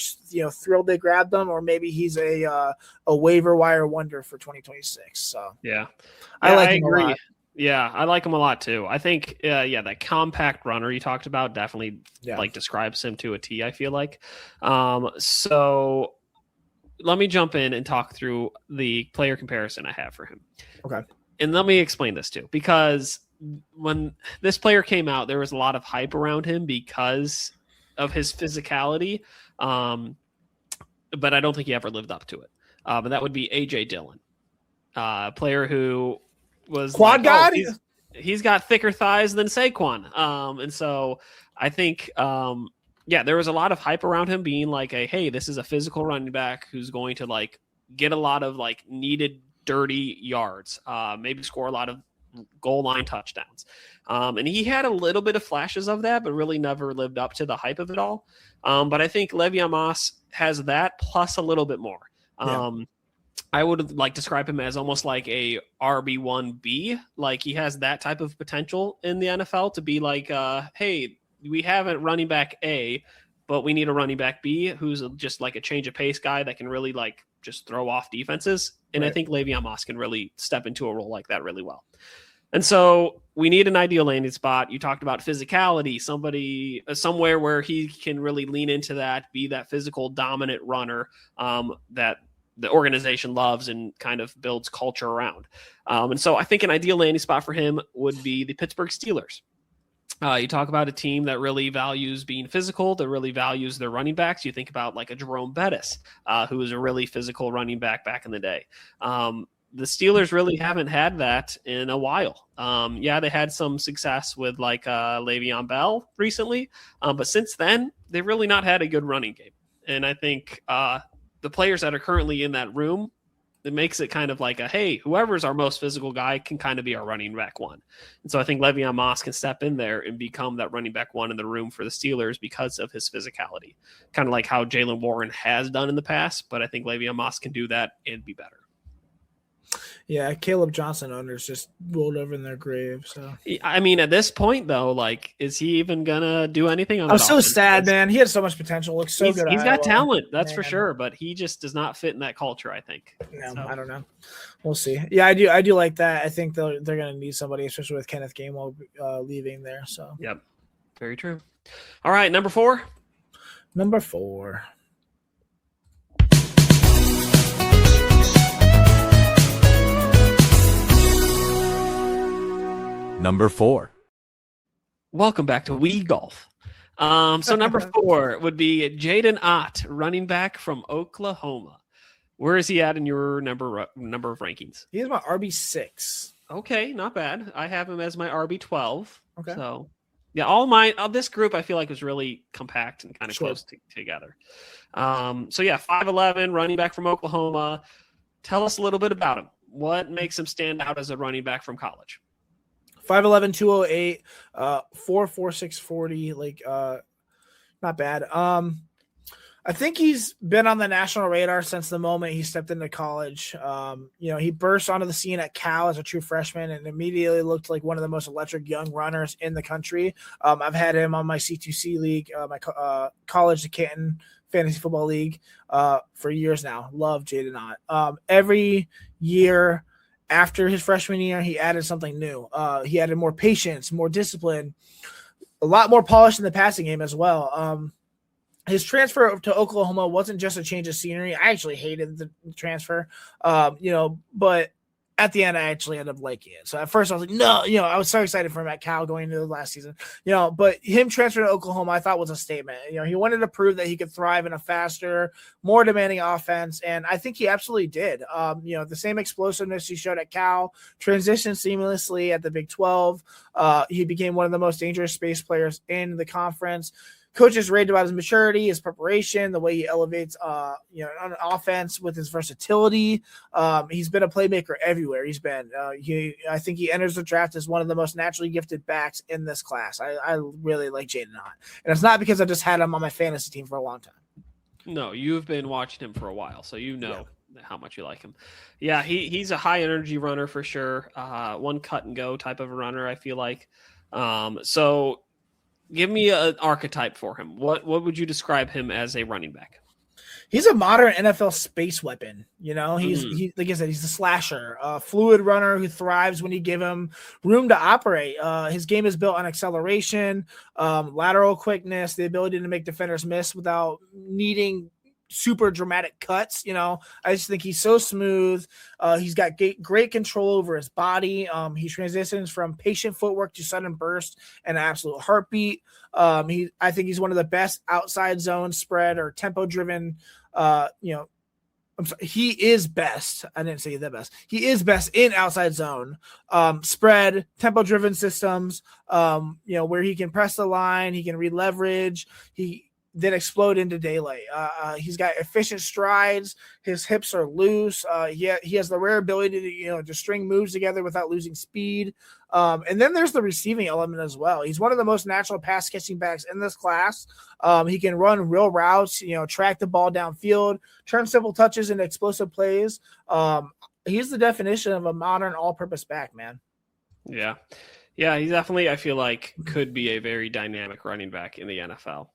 thrilled they grabbed them, or maybe he's a waiver wire wonder for 2026. So yeah, I like him agree. a lot. Yeah, I like him a lot too. I think, that compact runner you talked about definitely describes him to a T, I feel like. So let me jump in and talk through the player comparison I have for him. Okay. And let me explain this too, because when this player came out, there was a lot of hype around him because of his physicality. But I don't think he ever lived up to it. But that would be AJ Dillon, a player who was quad god. He's got thicker thighs than Saquon. And so I think, there was a lot of hype around him being like, hey, this is a physical running back who's going to get a lot of needed dirty yards, maybe score a lot of goal line touchdowns. And he had a little bit of flashes of that, but really never lived up to the hype of it all. But I think Le'Veon Moss has that plus a little bit more. I would describe him as almost like a RB1B. He has that type of potential in the NFL to be hey, we have a running back A, but we need a running back B who's just a change of pace guy that can really just throw off defenses. And I think Le'Veon Moss can really step into a role like that really well. And so we need an ideal landing spot. You talked about physicality, somewhere where he can really lean into that, be that physical dominant runner that the organization loves and kind of builds culture around. And so I think an ideal landing spot for him would be the Pittsburgh Steelers. You talk about a team that really values being physical, that really values their running backs. You think about a Jerome Bettis, who was a really physical running back in the day. The Steelers really haven't had that in a while. They had some success with Le'Veon Bell recently, but since then, they've really not had a good running game. And I think the players that are currently in that room, it makes it kind of hey, whoever's our most physical guy can kind of be our running back one. And so I think Le'Veon Moss can step in there and become that running back one in the room for the Steelers because of his physicality. Kind of like how Jaylen Warren has done in the past, but I think Le'Veon Moss can do that and be better. Yeah, Caleb Johnson owners just rolled over in their grave. So I mean, at this point though, is he even gonna do anything on I'm so sad, man. He had so much potential. Looks so good. He's got talent, that's for sure, but he just does not fit in that culture, I think. No, so. I don't know. We'll see. Yeah, I do like that. I think they're gonna need somebody, especially with Kenneth Gainwell leaving there. So yep. Very true. All right, number 4. Number 4. Number 4. Welcome back to Wii Golf. So number 4 would be Jaden Ott, running back from Oklahoma. Where is he at in your number of rankings? He is my RB6. Okay, not bad. I have him as my RB12. Okay. So yeah, this group I feel like was really compact and kind of close together. 5'11", running back from Oklahoma. Tell us a little bit about him. What makes him stand out as a running back from college? 5'11", 208, 4.46 40, not bad. I think he's been on the national radar since the moment he stepped into college. He burst onto the scene at Cal as a true freshman and immediately looked like one of the most electric young runners in the country. I've had him on my C2C league, my college to Canton fantasy football league for years now. Love Jaden Ott. Every year after his freshman year, he added something new. He added more patience, more discipline, a lot more polish in the passing game as well. His transfer to Oklahoma wasn't just a change of scenery. I actually hated the transfer, but at the end, I actually ended up liking it. So at first I was like, no, I was so excited for him at Cal going into the last season, but him transferring to Oklahoma, I thought was a statement. He wanted to prove that he could thrive in a faster, more demanding offense. And I think he absolutely did. The same explosiveness he showed at Cal, transitioned seamlessly at the Big 12. He became one of the most dangerous space players in the conference. Coaches raved about his maturity, his preparation, the way he elevates, on offense with his versatility. He's been a playmaker everywhere he's been. I think he enters the draft as one of the most naturally gifted backs in this class. I really like Jaydn Ott. And it's not because I just had him on my fantasy team for a long time. No, you've been watching him for a while, so how much you like him. Yeah, he's a high energy runner for sure. One cut and go type of a runner, I feel like. So give me an archetype for him. What would you describe him as a running back? He's a modern NFL space weapon. He's like I said, he's a slasher, a fluid runner who thrives when you give him room to operate. His game is built on acceleration, lateral quickness, the ability to make defenders miss without needing super dramatic cuts. I just think he's so smooth. He's got great control over his body. He transitions from patient footwork to sudden burst and absolute heartbeat. I think he's one of the best outside zone spread or tempo driven. I'm sorry, he is best. I didn't say the best. He is best in outside zone, spread, tempo driven systems. Where he can press the line, he can re-leverage. He then explode into daylight. He's got efficient strides. His hips are loose. He has the rare ability to string moves together without losing speed. And then there's the receiving element as well. He's one of the most natural pass catching backs in this class. He can run real routes, track the ball downfield, turn simple touches into explosive plays. He's the definition of a modern all-purpose back, man. Yeah. Yeah, he definitely, I feel like, could be a very dynamic running back in the NFL.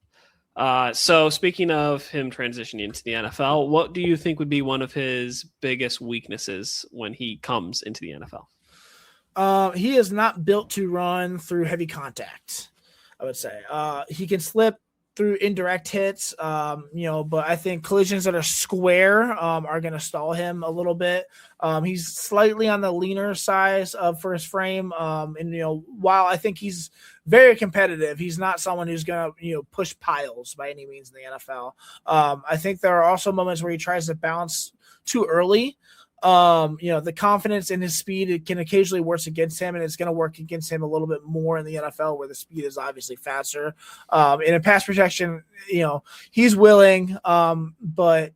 So speaking of him transitioning into the NFL, what do you think would be one of his biggest weaknesses when he comes into the NFL? He is not built to run through heavy contact, I would say. He can slip through indirect hits, but I think collisions that are square are going to stall him a little bit. He's slightly on the leaner size for his frame. While I think he's very competitive, he's not someone who's going to, push piles by any means in the NFL. I think there are also moments where he tries to bounce too early. The confidence in his speed, it can occasionally work against him, and it's going to work against him a little bit more in the NFL where the speed is obviously faster. In pass protection, he's willing, but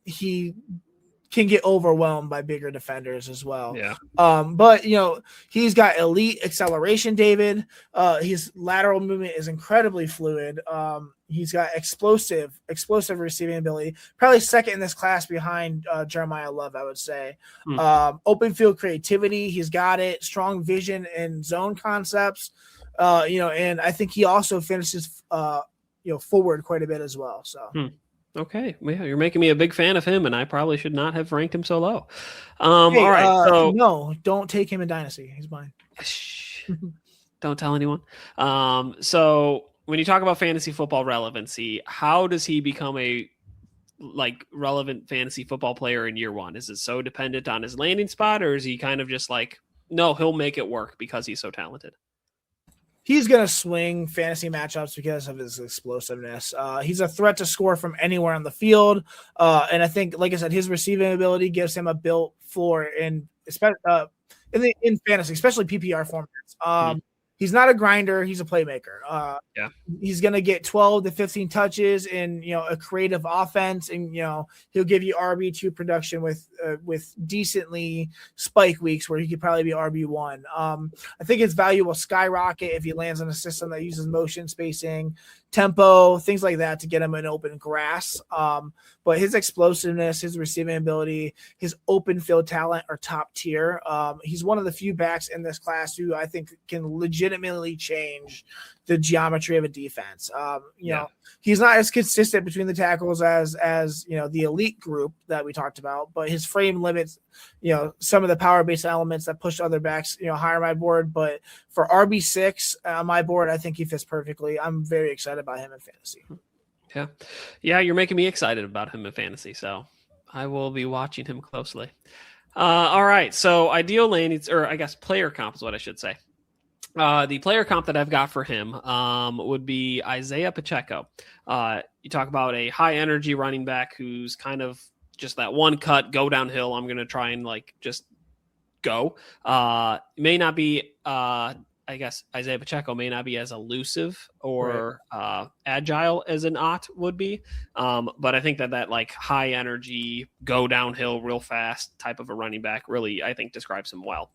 he can get overwhelmed by bigger defenders as well. Yeah. But he's got elite acceleration, David. His lateral movement is incredibly fluid. He's got explosive receiving ability, probably second in this class behind Jeremiah Love, I would say. Open field creativity, he's got it. Strong vision and zone concepts, and I think he also finishes, forward quite a bit as well. So. Okay, well, you're making me a big fan of him, and I probably should not have ranked him so low. All right, so no, don't take him in Dynasty. He's mine. Don't tell anyone. So when you talk about fantasy football relevancy, how does he become a relevant fantasy football player in year one? Is it so dependent on his landing spot, or is he kind of just no, he'll make it work because he's so talented? He's going to swing fantasy matchups because of his explosiveness. He's a threat to score from anywhere on the field. And I think, like I said, his receiving ability gives him a built floor in fantasy, especially PPR formats. He's not a grinder. He's a playmaker. He's going to get 12 to 15 touches in, a creative offense. And, he'll give you RB2 production with decently spike weeks where he could probably be RB1. I think his value will skyrocket if he lands on a system that uses motion spacing, tempo, things like that to get him in open grass. But his explosiveness, his receiving ability, his open field talent are top tier. He's one of the few backs in this class who I think can legitimately change the geometry of a defense. You know, he's not as consistent between the tackles as you know, the elite group that we talked about, but his frame limits, you know, some of the power-based elements that push other backs, you know, higher on my board. But for RB6 on my board, I think he fits perfectly. I'm very excited about him in fantasy. Yeah, you're making me excited about him in fantasy, so I will be watching him closely. All right, so ideal lane, or I guess player comp is what I should say. The player comp that I've got for him would be Isaiah Pacheco. You talk about a high energy running back who's kind of just that one cut, go downhill. I'm going to try and like just go. May not be, I guess Isaiah Pacheco may not be as elusive or agile as an Ott would be. But I think that like high energy, go downhill real fast type of a running back really, I think, describes him well.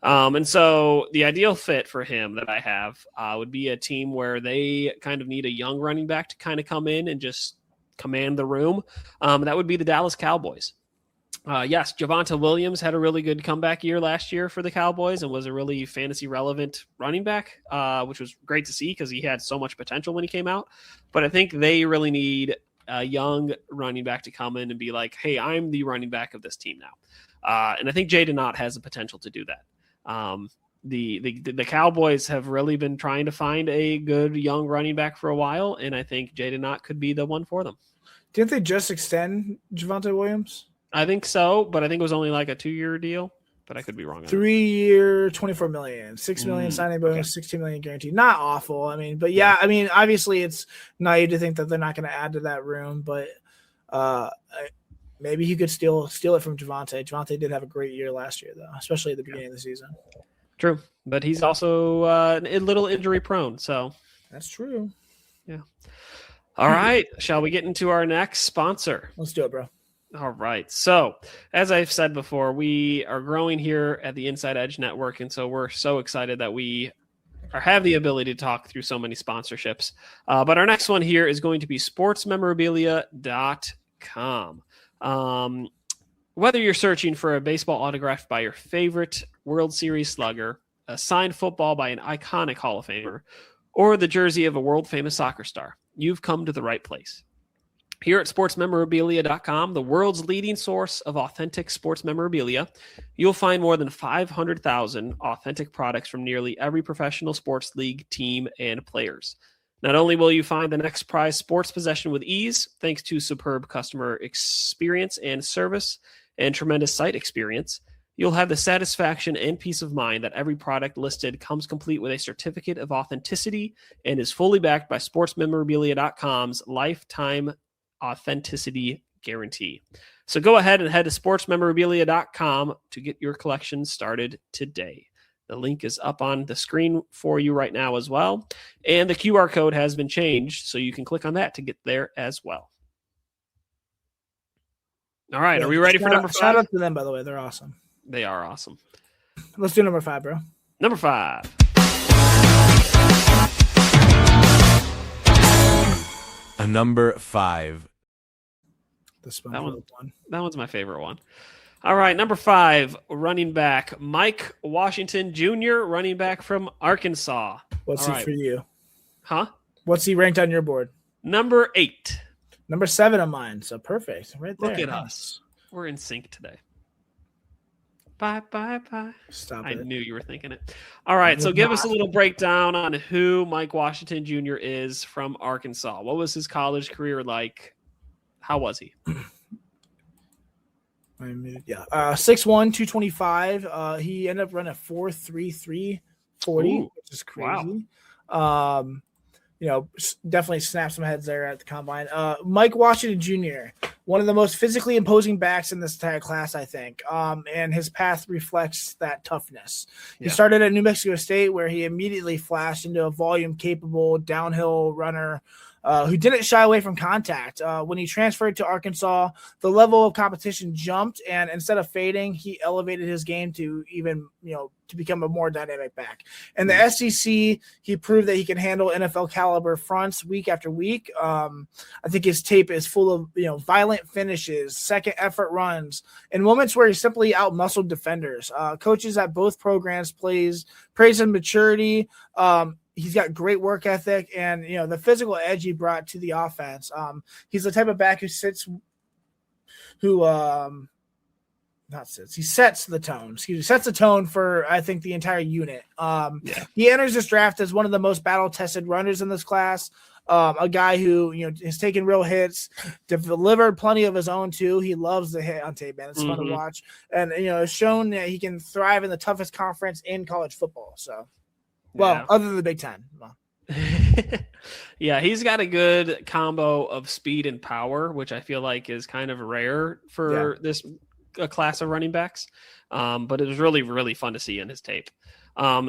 And so the ideal fit for him that I have would be a team where they kind of need a young running back to kind of come in and just command the room. That would be the Dallas Cowboys. Yes, Javonte Williams had a really good comeback year last year for the Cowboys and was a really fantasy relevant running back, which was great to see because he had so much potential when he came out. But I think they really need a young running back to come in and be like, hey, I'm the running back of this team now. And I think Jaden Ott has the potential to do that. The Cowboys have really been trying to find a good young running back for a while, and I think Jaden Ott could be the one for them. Didn't they just extend Javonte Williams? I think so, but I think it was only like a 2-year deal, but I could be wrong. 3-year, $24 million, $6 million signing bonus, $16 million guaranteed. Not awful. I mean, but yeah, I mean, obviously it's naive to think that they're not going to add to that room, but maybe he could steal it from Javonte. Javonte did have a great year last year, though, especially at the beginning of the season. True, but he's also a little injury prone, so that's true. Yeah. All right, shall we get into our next sponsor? Let's do it, bro. All right. So, as I've said before, we are growing here at the Inside Edge Network, and so we're so excited that we have the ability to talk through so many sponsorships. But our next one here is going to be sportsmemorabilia.com. Whether you're searching for a baseball autograph by your favorite World Series slugger, a signed football by an iconic Hall of Famer, or the jersey of a world-famous soccer star, you've come to the right place. Here at sportsmemorabilia.com, the world's leading source of authentic sports memorabilia, you'll find more than 500,000 authentic products from nearly every professional sports league, team, and players. Not only will you find the next prized sports possession with ease, thanks to superb customer experience and service and tremendous site experience, you'll have the satisfaction and peace of mind that every product listed comes complete with a certificate of authenticity and is fully backed by sportsmemorabilia.com's lifetime authenticity guarantee. So go ahead and head to sportsmemorabilia.com to get your collection started today. The link is up on the screen for you right now as well. And the QR code has been changed, so you can click on that to get there as well. All right, are we ready for number 5? Shout out to them, by the way. They're awesome. They are awesome. Let's do number 5, bro. Number 5. A number 5. That one's my favorite one. All right, number 5, running back Mike Washington Jr., running back from Arkansas. What's he for you? Huh? What's he ranked on your board? Number 8. Number 7 on mine. So perfect. Right there. Look at us. We're in sync today. Bye. Stop I it. knew you were thinking it. All right, so give us a little breakdown on who Mike Washington Jr. is from Arkansas. What was his college career like? How was he? Yeah. 6'1", 225. He ended up running a 4.33 40, which is crazy. Wow. Definitely snapped some heads there at the combine. Mike Washington Jr., one of the most physically imposing backs in this entire class, I think. And his path reflects that toughness. He started at New Mexico State, where he immediately flashed into a volume-capable downhill runner who didn't shy away from contact. When he transferred to Arkansas, the level of competition jumped, and instead of fading, he elevated his game to even, to become a more dynamic back. In the SEC, he proved that he can handle NFL caliber fronts week after week. I think his tape is full of, violent finishes, second effort runs, and moments where he simply out-muscled defenders. Coaches at both programs praise his maturity, He's got great work ethic and, the physical edge he brought to the offense. He's the type of back he sets the tone. He sets the tone for, I think, the entire unit. He enters this draft as one of the most battle-tested runners in this class. A guy who, has taken real hits, delivered plenty of his own too. He loves the hit on tape, man. It's fun to watch. And, has shown that he can thrive in the toughest conference in college football. So, other than the Big Ten. Well. Yeah, he's got a good combo of speed and power, which I feel like is kind of rare for this class of running backs. But it was really, really fun to see in his tape.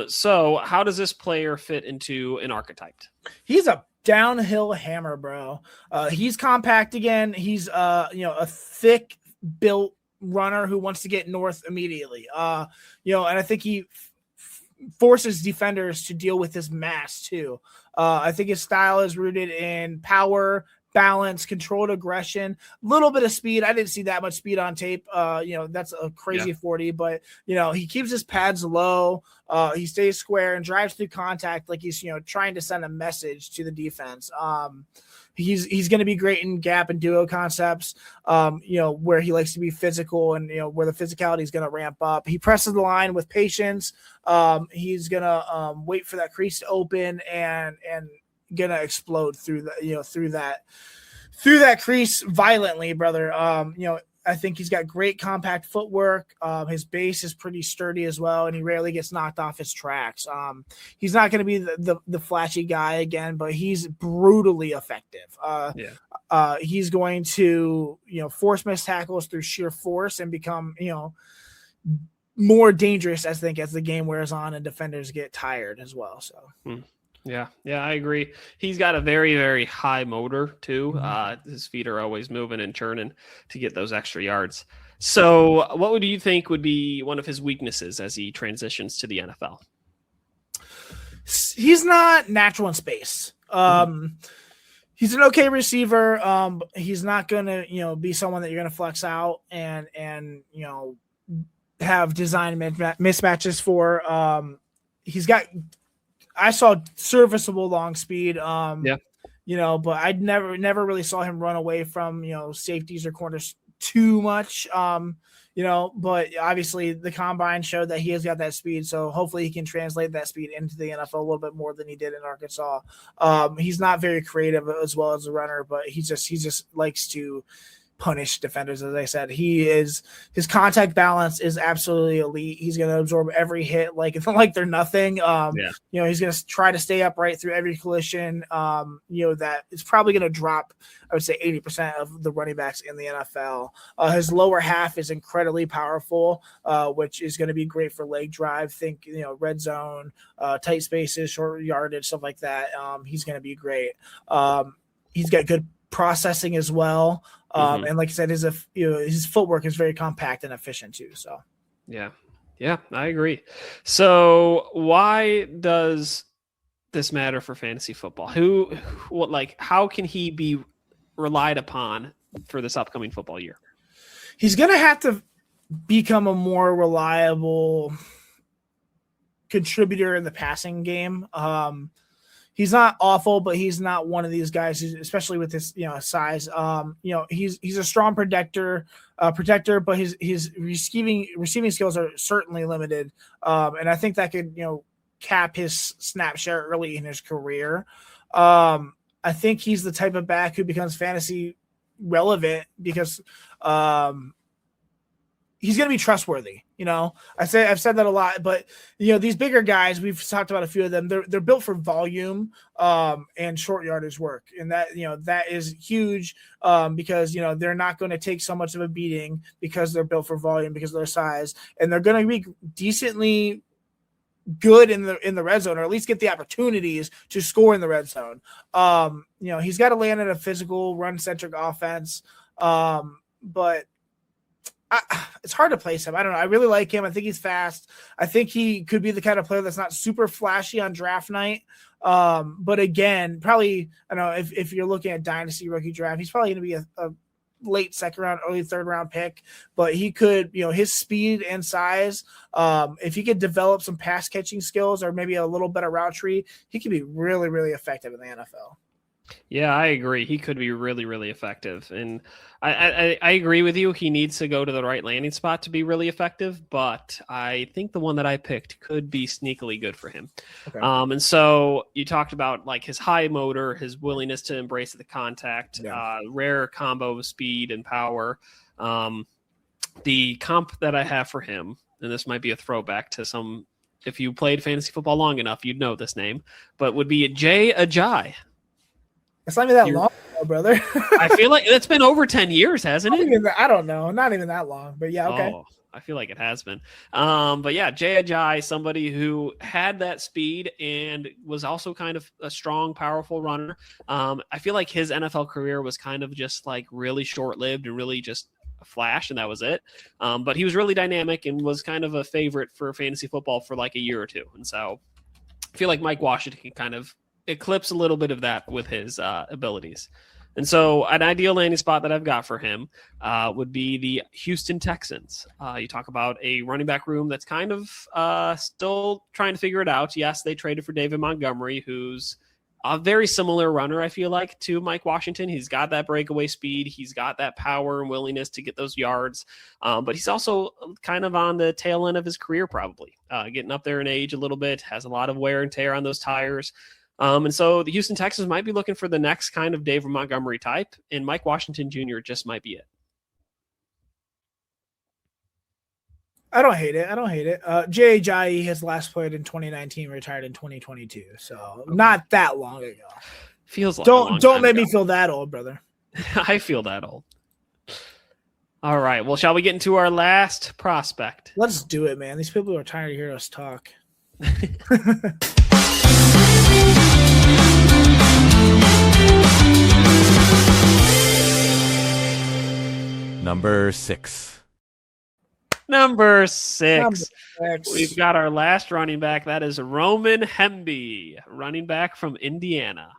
So how does this player fit into an archetype? He's a downhill hammer, bro. He's compact again. He's a thick built runner who wants to get north immediately. And I think he forces defenders to deal with his mass too. I think his style is rooted in power, balance, controlled aggression, a little bit of speed. I didn't see that much speed on tape. That's a crazy 40, but he keeps his pads low. He stays square and drives through contact like he's, trying to send a message to the defense. He's going to be great in gap and duo concepts, where he likes to be physical and, where the physicality is going to ramp up. He presses the line with patience. He's going to wait for that crease to open and going to explode through that crease violently, brother. I think he's got great compact footwork. His base is pretty sturdy as well, and he rarely gets knocked off his tracks. He's not going to be the flashy guy again, but he's brutally effective. He's going to, force missed tackles through sheer force and become, more dangerous, I think, as the game wears on and defenders get tired as well. So. Yeah, I agree. He's got a very, very high motor too. His feet are always moving and churning to get those extra yards. So what would you think would be one of his weaknesses as he transitions to the NFL? He's not natural in space. He's an okay receiver. He's not going to, be someone that you're going to flex out and have design mismatches for. I saw serviceable long speed, but I never really saw him run away from, safeties or corners too much, but obviously the combine showed that he has got that speed. So hopefully he can translate that speed into the NFL a little bit more than he did in Arkansas. He's not very creative as well as a runner, but he just likes to punish defenders. As I said, his contact balance is absolutely elite. He's going to absorb every hit like they're nothing. He's going to try to stay upright through every collision. That is probably going to drop, I would say, 80% of the running backs in the NFL. His lower half is incredibly powerful, which is going to be great for leg drive. Think, red zone, tight spaces, short yardage, stuff like that. He's going to be great. He's got good processing as well. And like I said, his footwork is very compact and efficient too. So, yeah, I agree. So why does this matter for fantasy football? How can he be relied upon for this upcoming football year? He's going to have to become a more reliable contributor in the passing game. He's not awful, but he's not one of these guys, especially with his, size. He's a strong protector, but his receiving skills are certainly limited. And I think that could, cap his snap share early in his career. I think he's the type of back who becomes fantasy relevant because he's going to be trustworthy. I've said that a lot, but these bigger guys, we've talked about a few of them. They're built for volume and short yardage work, and that is huge because they're not going to take so much of a beating because they're built for volume because of their size, and they're going to be decently good in the red zone, or at least get the opportunities to score in the red zone. He's got to land in a physical, run-centric offense, but it's hard to place him. I don't know. I really like him. I think he's fast. I think he could be the kind of player that's not super flashy on draft night. But again, probably, I don't know, if you're looking at dynasty rookie draft, he's probably going to be a late second round, early third round pick, but he could, his speed and size, if he could develop some pass catching skills or maybe a little better route tree, he could be really, really effective in the NFL. Yeah, I agree. He could be really, really effective. And I agree with you. He needs to go to the right landing spot to be really effective. But I think the one that I picked could be sneakily good for him. Okay. And so you talked about like his high motor, his willingness to embrace the contact, rare combo of speed and power. The comp that I have for him, and this might be a throwback to some, if you played fantasy football long enough, you'd know this name, but would be Jay Ajayi. It's not even that long ago, brother. I feel like it's been over 10 years, hasn't it? I don't know. Not even that long, but yeah, okay. Oh, I feel like it has been. But yeah, Jay Ajayi, somebody who had that speed and was also kind of a strong, powerful runner. I feel like his NFL career was kind of just like really short-lived and really just a flash, and that was it. But he was really dynamic and was kind of a favorite for fantasy football for like a year or two. And so I feel like Mike Washington can kind of eclipse a little bit of that with his abilities. And so an ideal landing spot that I've got for him would be the Houston Texans. You talk about a running back room that's kind of still trying to figure it out. Yes, they traded for David Montgomery, who's a very similar runner, I feel like, to Mike Washington. He's got that breakaway speed. He's got that power and willingness to get those yards. But he's also kind of on the tail end of his career, probably getting up there in age a little bit, has a lot of wear and tear on those tires. And so the Houston Texans might be looking for the next kind of David Montgomery type, and Mike Washington Jr. just might be it. I don't hate it. Jay Ajayi has last played in 2019, retired in 2022, so not that long ago. Feels like don't make me feel that old, brother. I feel that old. All right. Well, shall we get into our last prospect? Let's do it, man. These people are tired of hearing us talk. Number 6. Number six. We've got our last running back. That is Roman Hemby, running back from Indiana.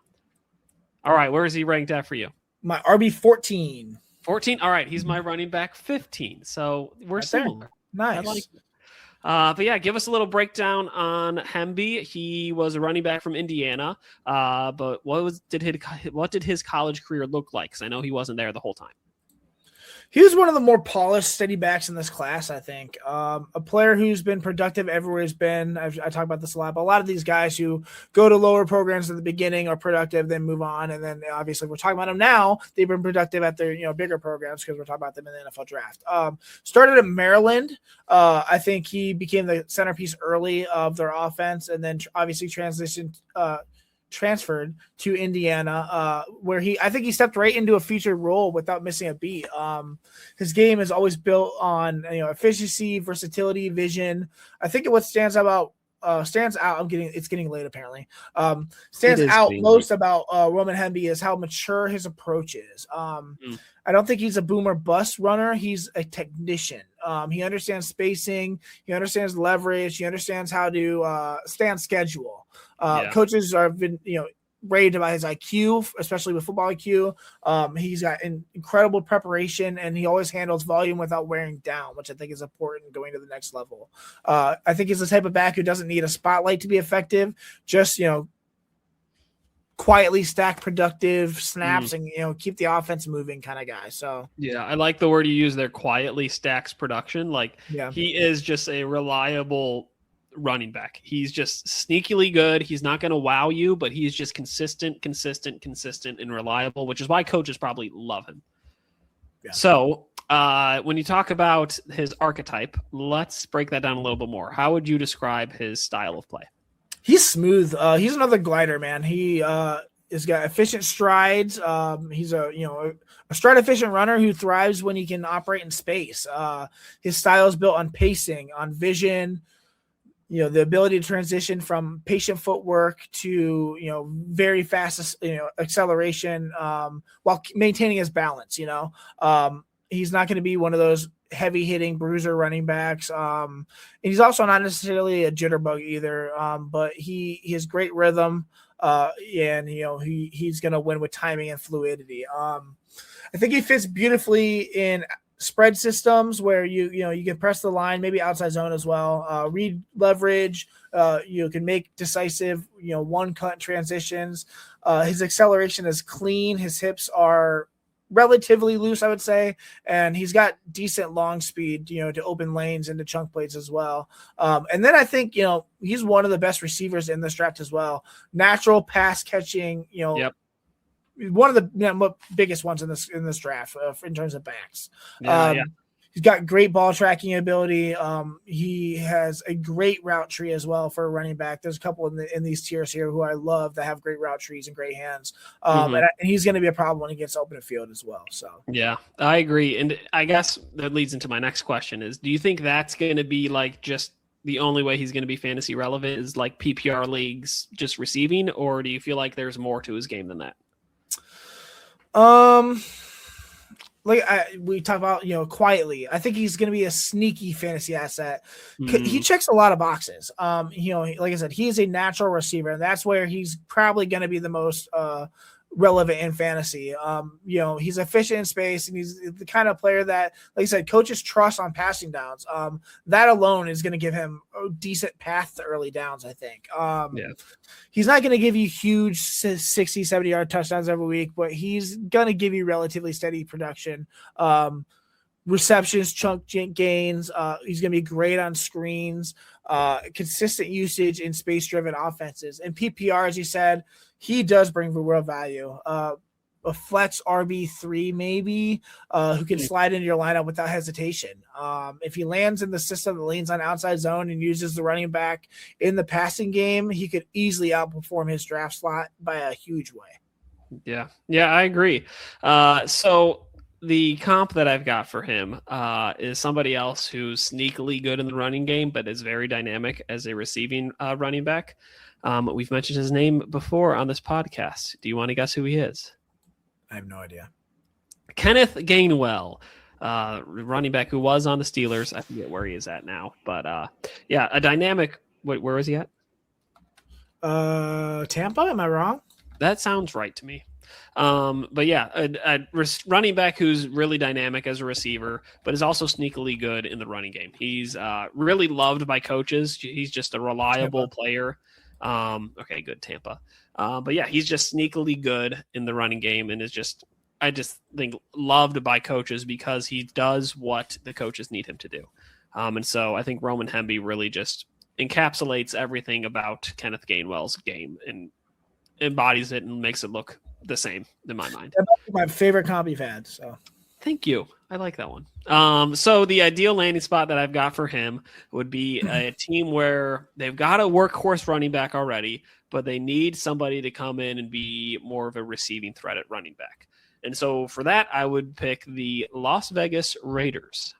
All right, where is he ranked at for you? My RB 14. 14? All right, he's my running back 15. So we're similar. Nice. I like it. But yeah, give us a little breakdown on Hemby. He was a running back from Indiana. But what did his college career look like? Because I know he wasn't there the whole time. He was one of the more polished, steady backs in this class, I think. A player who's been productive everywhere he's been. I talk about this a lot, but a lot of these guys who go to lower programs at the beginning are productive, then move on, and then obviously we're talking about them now. They've been productive at their bigger programs because we're talking about them in the NFL draft. Started at Maryland. I think he became the centerpiece early of their offense, and then obviously transferred to Indiana, where I think he stepped right into a featured role without missing a beat. His game is always built on efficiency, versatility, vision. I think what stands out. It's getting late apparently. Stands out most about Roman Hemby is how mature his approach is. I don't think he's a boom or bust runner. He's a technician. He understands spacing. He understands leverage. He understands how to stay on schedule. Coaches have been, raved about his IQ, especially with football IQ. He's got incredible preparation, and he always handles volume without wearing down, which I think is important going to the next level. I think he's the type of back who doesn't need a spotlight to be effective. Just, quietly stack productive snaps and keep the offense moving kind of guy. So yeah, I like the word you use there, quietly stacks production. He is just a reliable running back. He's just sneakily good. He's not going to wow you, but he's just consistent and reliable, which is why coaches probably love him. So when you talk about his archetype, let's break that down a little bit more. How would you describe his style of play? He's smooth. He's another glider, man. He has got efficient strides. He's a stride efficient runner who thrives when he can operate in space. His style is built on pacing, on vision, the ability to transition from patient footwork to, very fast, acceleration, while maintaining his balance. He's not going to be one of those heavy hitting bruiser running backs. And he's also not necessarily a jitterbug either. But he has great rhythm. And he's going to win with timing and fluidity. I think he fits beautifully in spread systems where you can press the line, maybe outside zone as well. Read leverage. You can make decisive, one cut transitions. His acceleration is clean. His hips are relatively loose, I would say, and he's got decent long speed, to open lanes and to chunk plays as well. And then I think, he's one of the best receivers in this draft as well. Natural pass catching, Yep. One of the biggest ones in this draft in terms of backs. Yeah. He's got great ball tracking ability. He has a great route tree as well for a running back. There's a couple in these tiers here who I love that have great route trees and great hands. And he's going to be a problem when he gets open field as well. So yeah, I agree. And I guess that leads into my next question is, do you think that's going to be like just the only way he's going to be fantasy relevant is like PPR leagues just receiving, or do you feel like there's more to his game than that? We talk about, quietly, I think he's going to be a sneaky fantasy asset. He checks a lot of boxes. Like I said, he's a natural receiver, and that's where he's probably going to be the most relevant in fantasy. He's efficient in space, and he's the kind of player that, like I said, coaches trust on passing downs. That alone is going to give him a decent path to early downs, I think. He's not going to give you huge 60, 70-yard touchdowns every week, but he's going to give you relatively steady production. Receptions, chunk gains. He's going to be great on screens, consistent usage in space-driven offenses. And PPR, as you said, he does bring real value. A flex RB3 maybe, who can slide into your lineup without hesitation. If he lands in the system that leans on outside zone and uses the running back in the passing game, he could easily outperform his draft slot by a huge way. Yeah, I agree. So the comp that I've got for him is somebody else who's sneakily good in the running game, but is very dynamic as a receiving running back. We've mentioned his name before on this podcast. Do you want to guess who he is? I have no idea. Kenneth Gainwell, running back who was on the Steelers. I forget where he is at now, but a dynamic. Wait, where is he at? Tampa? Am I wrong? That sounds right to me. But yeah, a running back who's really dynamic as a receiver, but is also sneakily good in the running game. He's really loved by coaches. He's just a reliable player. Okay, good, Tampa. But yeah, he's just sneakily good in the running game and I just think loved by coaches because he does what the coaches need him to do. And so I think Roman Hemby really just encapsulates everything about Kenneth Gainwell's game and embodies it and makes it look the same in my mind. That's my favorite comp you've had. So thank you. I like that one. So the ideal landing spot that I've got for him would be a team where they've got a workhorse running back already, but they need somebody to come in and be more of a receiving threat at running back. And so for that, I would pick the Las Vegas Raiders.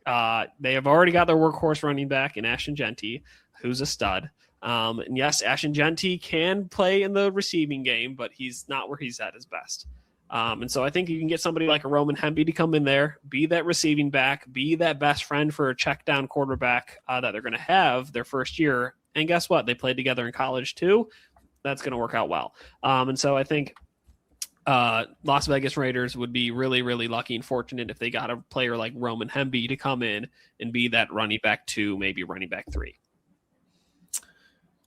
They have already got their workhorse running back in Ashton Jeanty, who's a stud. And yes, Ashton Jeanty can play in the receiving game, but he's not where he's at his best. And so I think you can get somebody like a Roman Hemby to come in there, be that receiving back, be that best friend for a check down quarterback that they're going to have their first year. And guess what? They played together in college too. That's going to work out well. And so I think Las Vegas Raiders would be really, really lucky and fortunate if they got a player like Roman Hemby to come in and be that running back 2, maybe running back 3.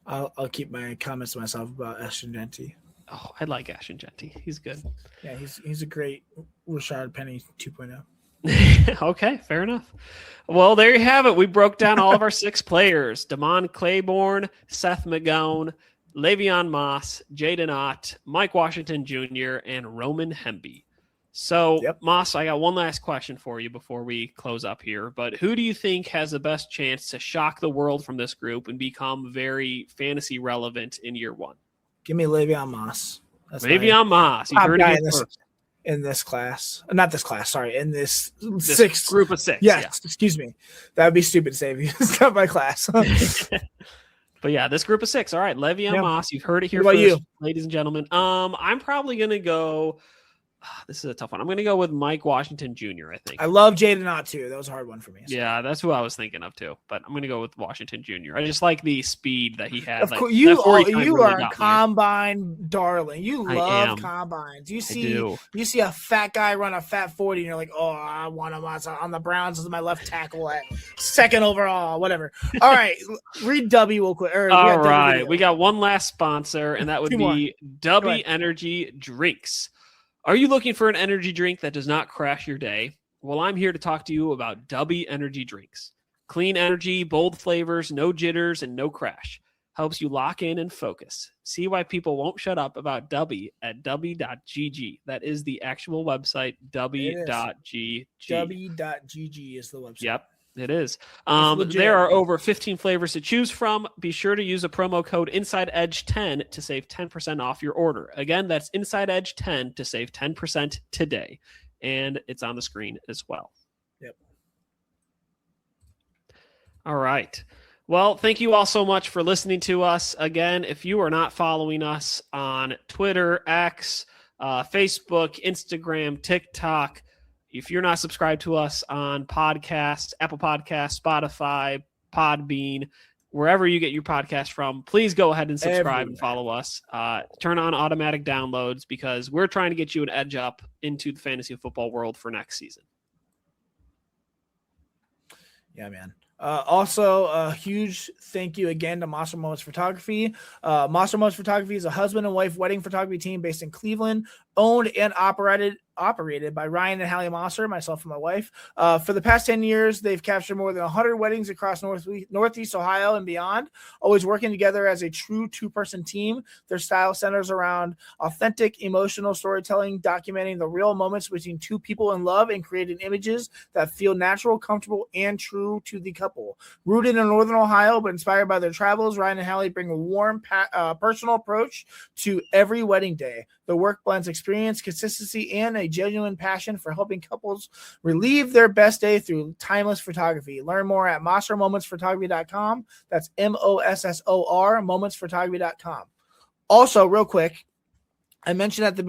I'll keep my comments to myself about Ashton Jeanty. Oh, I like Ashton Jeanty. He's good. Yeah, he's a great Rashad Penny 2.0. Okay, fair enough. Well, there you have it. We broke down all of our 6 players: Damon Claiborne, Seth McGowan, Le'Veon Moss, Jaden Ott, Mike Washington Jr., and Roman Hemby. So, Moss, I got one last question for you before we close up here. But who do you think has the best chance to shock the world from this group and become very fantasy relevant in year 1? Give me Le'Veon Moss. That's Le'Veon Moss. You heard it in this class. Not this class, sorry. In this 6th group of 6. Yes, yeah. Excuse me. That would be stupid to say if it's not my class. But yeah, this group of 6. All right, Le'Veon Moss. You've heard it here first, ladies and gentlemen. I'm probably going to go This is a tough one. I'm going to go with Mike Washington Jr., I think. I love Jaden Ott too. That was a hard one for me. So. Yeah, that's who I was thinking of too. But I'm going to go with Washington Jr. I just like the speed that he had. Of course, you are a combine darling. You love combines. You see a fat guy run a fat 40, and you're like, oh, I want him on the Browns as my left tackle at second overall, whatever. All right, read W real quick. All right, we got one last sponsor, and that would be W Energy Drinks. Are you looking for an energy drink that does not crash your day? Well, I'm here to talk to you about W Energy Drinks. Clean energy, bold flavors, no jitters, and no crash. Helps you lock in and focus. See why people won't shut up about W at w.gg. That is the actual website, w.gg. W.gg is the website. Yep. It is. There are over 15 flavors to choose from. Be sure to use a promo code InsideEdge10 to save 10% off your order. Again, that's InsideEdge10 to save 10% today. And it's on the screen as well. Yep. All right. Well, thank you all so much for listening to us. Again, if you are not following us on Twitter, X, Facebook, Instagram, TikTok, if you're not subscribed to us on podcasts, Apple Podcasts, Spotify, Podbean, wherever you get your podcast from, please go ahead and subscribe and follow us. Turn on automatic downloads because we're trying to get you an edge up into the fantasy football world for next season. Yeah, man. Also, a huge thank you again to Monster Moments Photography. Monster Moments Photography is a husband and wife wedding photography team based in Cleveland, owned and operated by Ryan and Hallie Monster, myself and my wife. For the past 10 years, they've captured more than 100 weddings across Northeast Ohio and beyond, always working together as a true two-person team. Their style centers around authentic, emotional storytelling, documenting the real moments between two people in love and creating images that feel natural, comfortable, and true to the couple. Rooted in Northern Ohio, but inspired by their travels, Ryan and Hallie bring a warm, personal approach to every wedding day. The work blends experience, consistency, and a genuine passion for helping couples relive their best day through timeless photography. Learn more at monstermomentsphotography.com. That's MOSSOR, momentsphotography.com. Also, real quick, I mentioned at the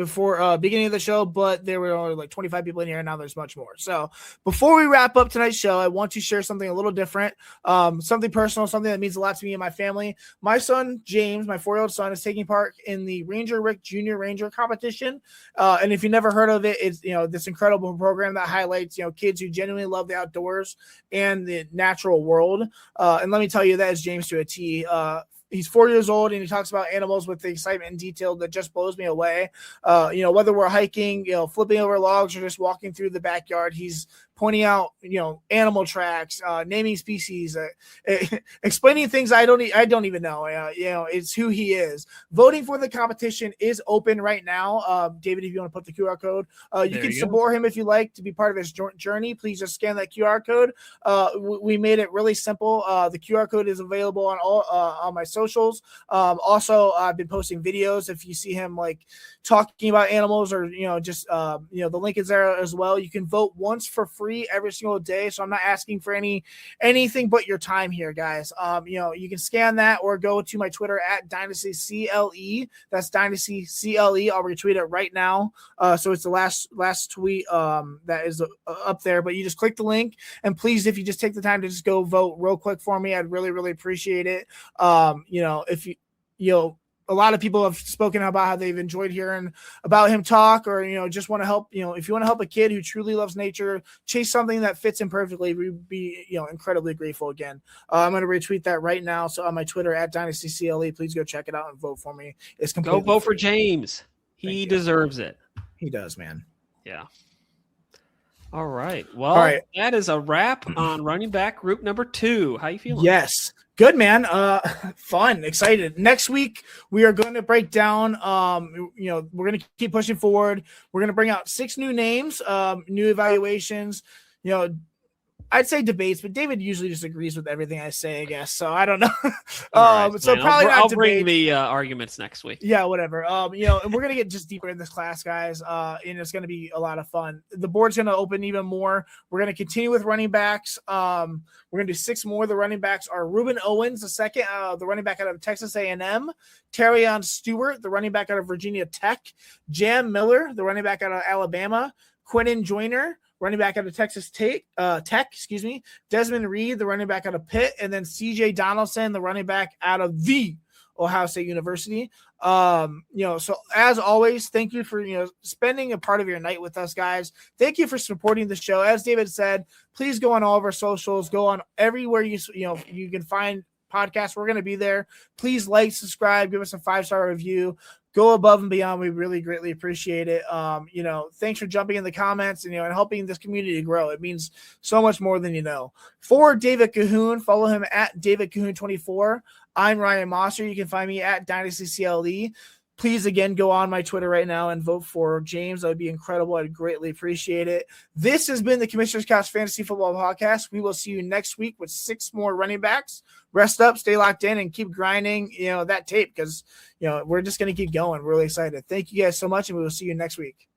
beginning of the show, but there were only like 25 people in here, and now there's much more. So before we wrap up tonight's show, I want to share something a little different, something personal, something that means a lot to me and my family. My son, James, my 4-year-old son, is taking part in the Ranger Rick Junior Ranger competition. And if you never heard of it, it's, this incredible program that highlights, kids who genuinely love the outdoors and the natural world. And let me tell you, that is James to a T. He's 4 years old, and he talks about animals with the excitement and detail that just blows me away. Whether we're hiking, flipping over logs, or just walking through the backyard, he's pointing out, animal tracks, naming species, explaining things I don't even know. It's who he is. Voting for the competition is open right now. David, if you want to put the QR code, you can support him if you like to be part of his journey. Please just scan that QR code. We made it really simple. The QR code is available on all on my socials. Also, I've been posting videos. If you see him talking about animals, or the link is there as well. You can vote once for free every single day, so I'm not asking for anything but your time here, guys. You can scan that or go to my Twitter at DynastyCLE. That's DynastyCLE. I'll retweet it right now. So it's the last tweet that is up there, but you just click the link, and please, if you just take the time to just go vote real quick for me, I'd really, really appreciate it. If a lot of people have spoken about how they've enjoyed hearing about him talk, or, just want to help, if you want to help a kid who truly loves nature chase something that fits him perfectly, we'd be, incredibly grateful again. I'm going to retweet that right now. So on my Twitter at DynastyCLE, please go check it out and vote for me. It's completely Go vote for James. He deserves it. He does, man. Yeah. All right. Well, that is a wrap on running back group number 2. How you feeling? Yes. Good, man. Fun, excited. Next week, we are going to break down, we're going to keep pushing forward. We're going to bring out 6 new names, new evaluations, I'd say debates, but David usually just agrees with everything I say, I guess. So I don't know. Right, so probably I'll not bring debates. the arguments next week. Yeah, whatever. And we're gonna get just deeper in this class, guys. And it's gonna be a lot of fun. The board's gonna open even more. We're gonna continue with running backs. We're gonna do 6 more. The running backs are Ruben Owens, the second, the running back out of Texas A&M, Terrion Stewart, the running back out of Virginia Tech, Jam Miller, the running back out of Alabama, Quentin Joyner, running back out of Texas Tech, Desmond Reed, the running back out of Pitt, and then CJ Donaldson, the running back out of the Ohio State University. So as always, thank you for, spending a part of your night with us, guys. Thank you for supporting the show. As David said, please go on all of our socials, go on everywhere you can find podcasts. We're going to be there. Please like, subscribe, give us a 5-star review. Go above and beyond. We really greatly appreciate it. Thanks for jumping in the comments and helping this community grow. It means so much more than you know. For David Cahoon, follow him at David Cahoon 24. I'm Ryan Mosser. You can find me at Dynasty CLE. Please, again, go on my Twitter right now and vote for James. That would be incredible. I'd greatly appreciate it. This has been the Commissioner's Couch Fantasy Football Podcast. We will see you next week with 6 more running backs. Rest up, stay locked in, and keep grinding, that tape because, we're just going to keep going. We're really excited. Thank you guys so much, and we will see you next week.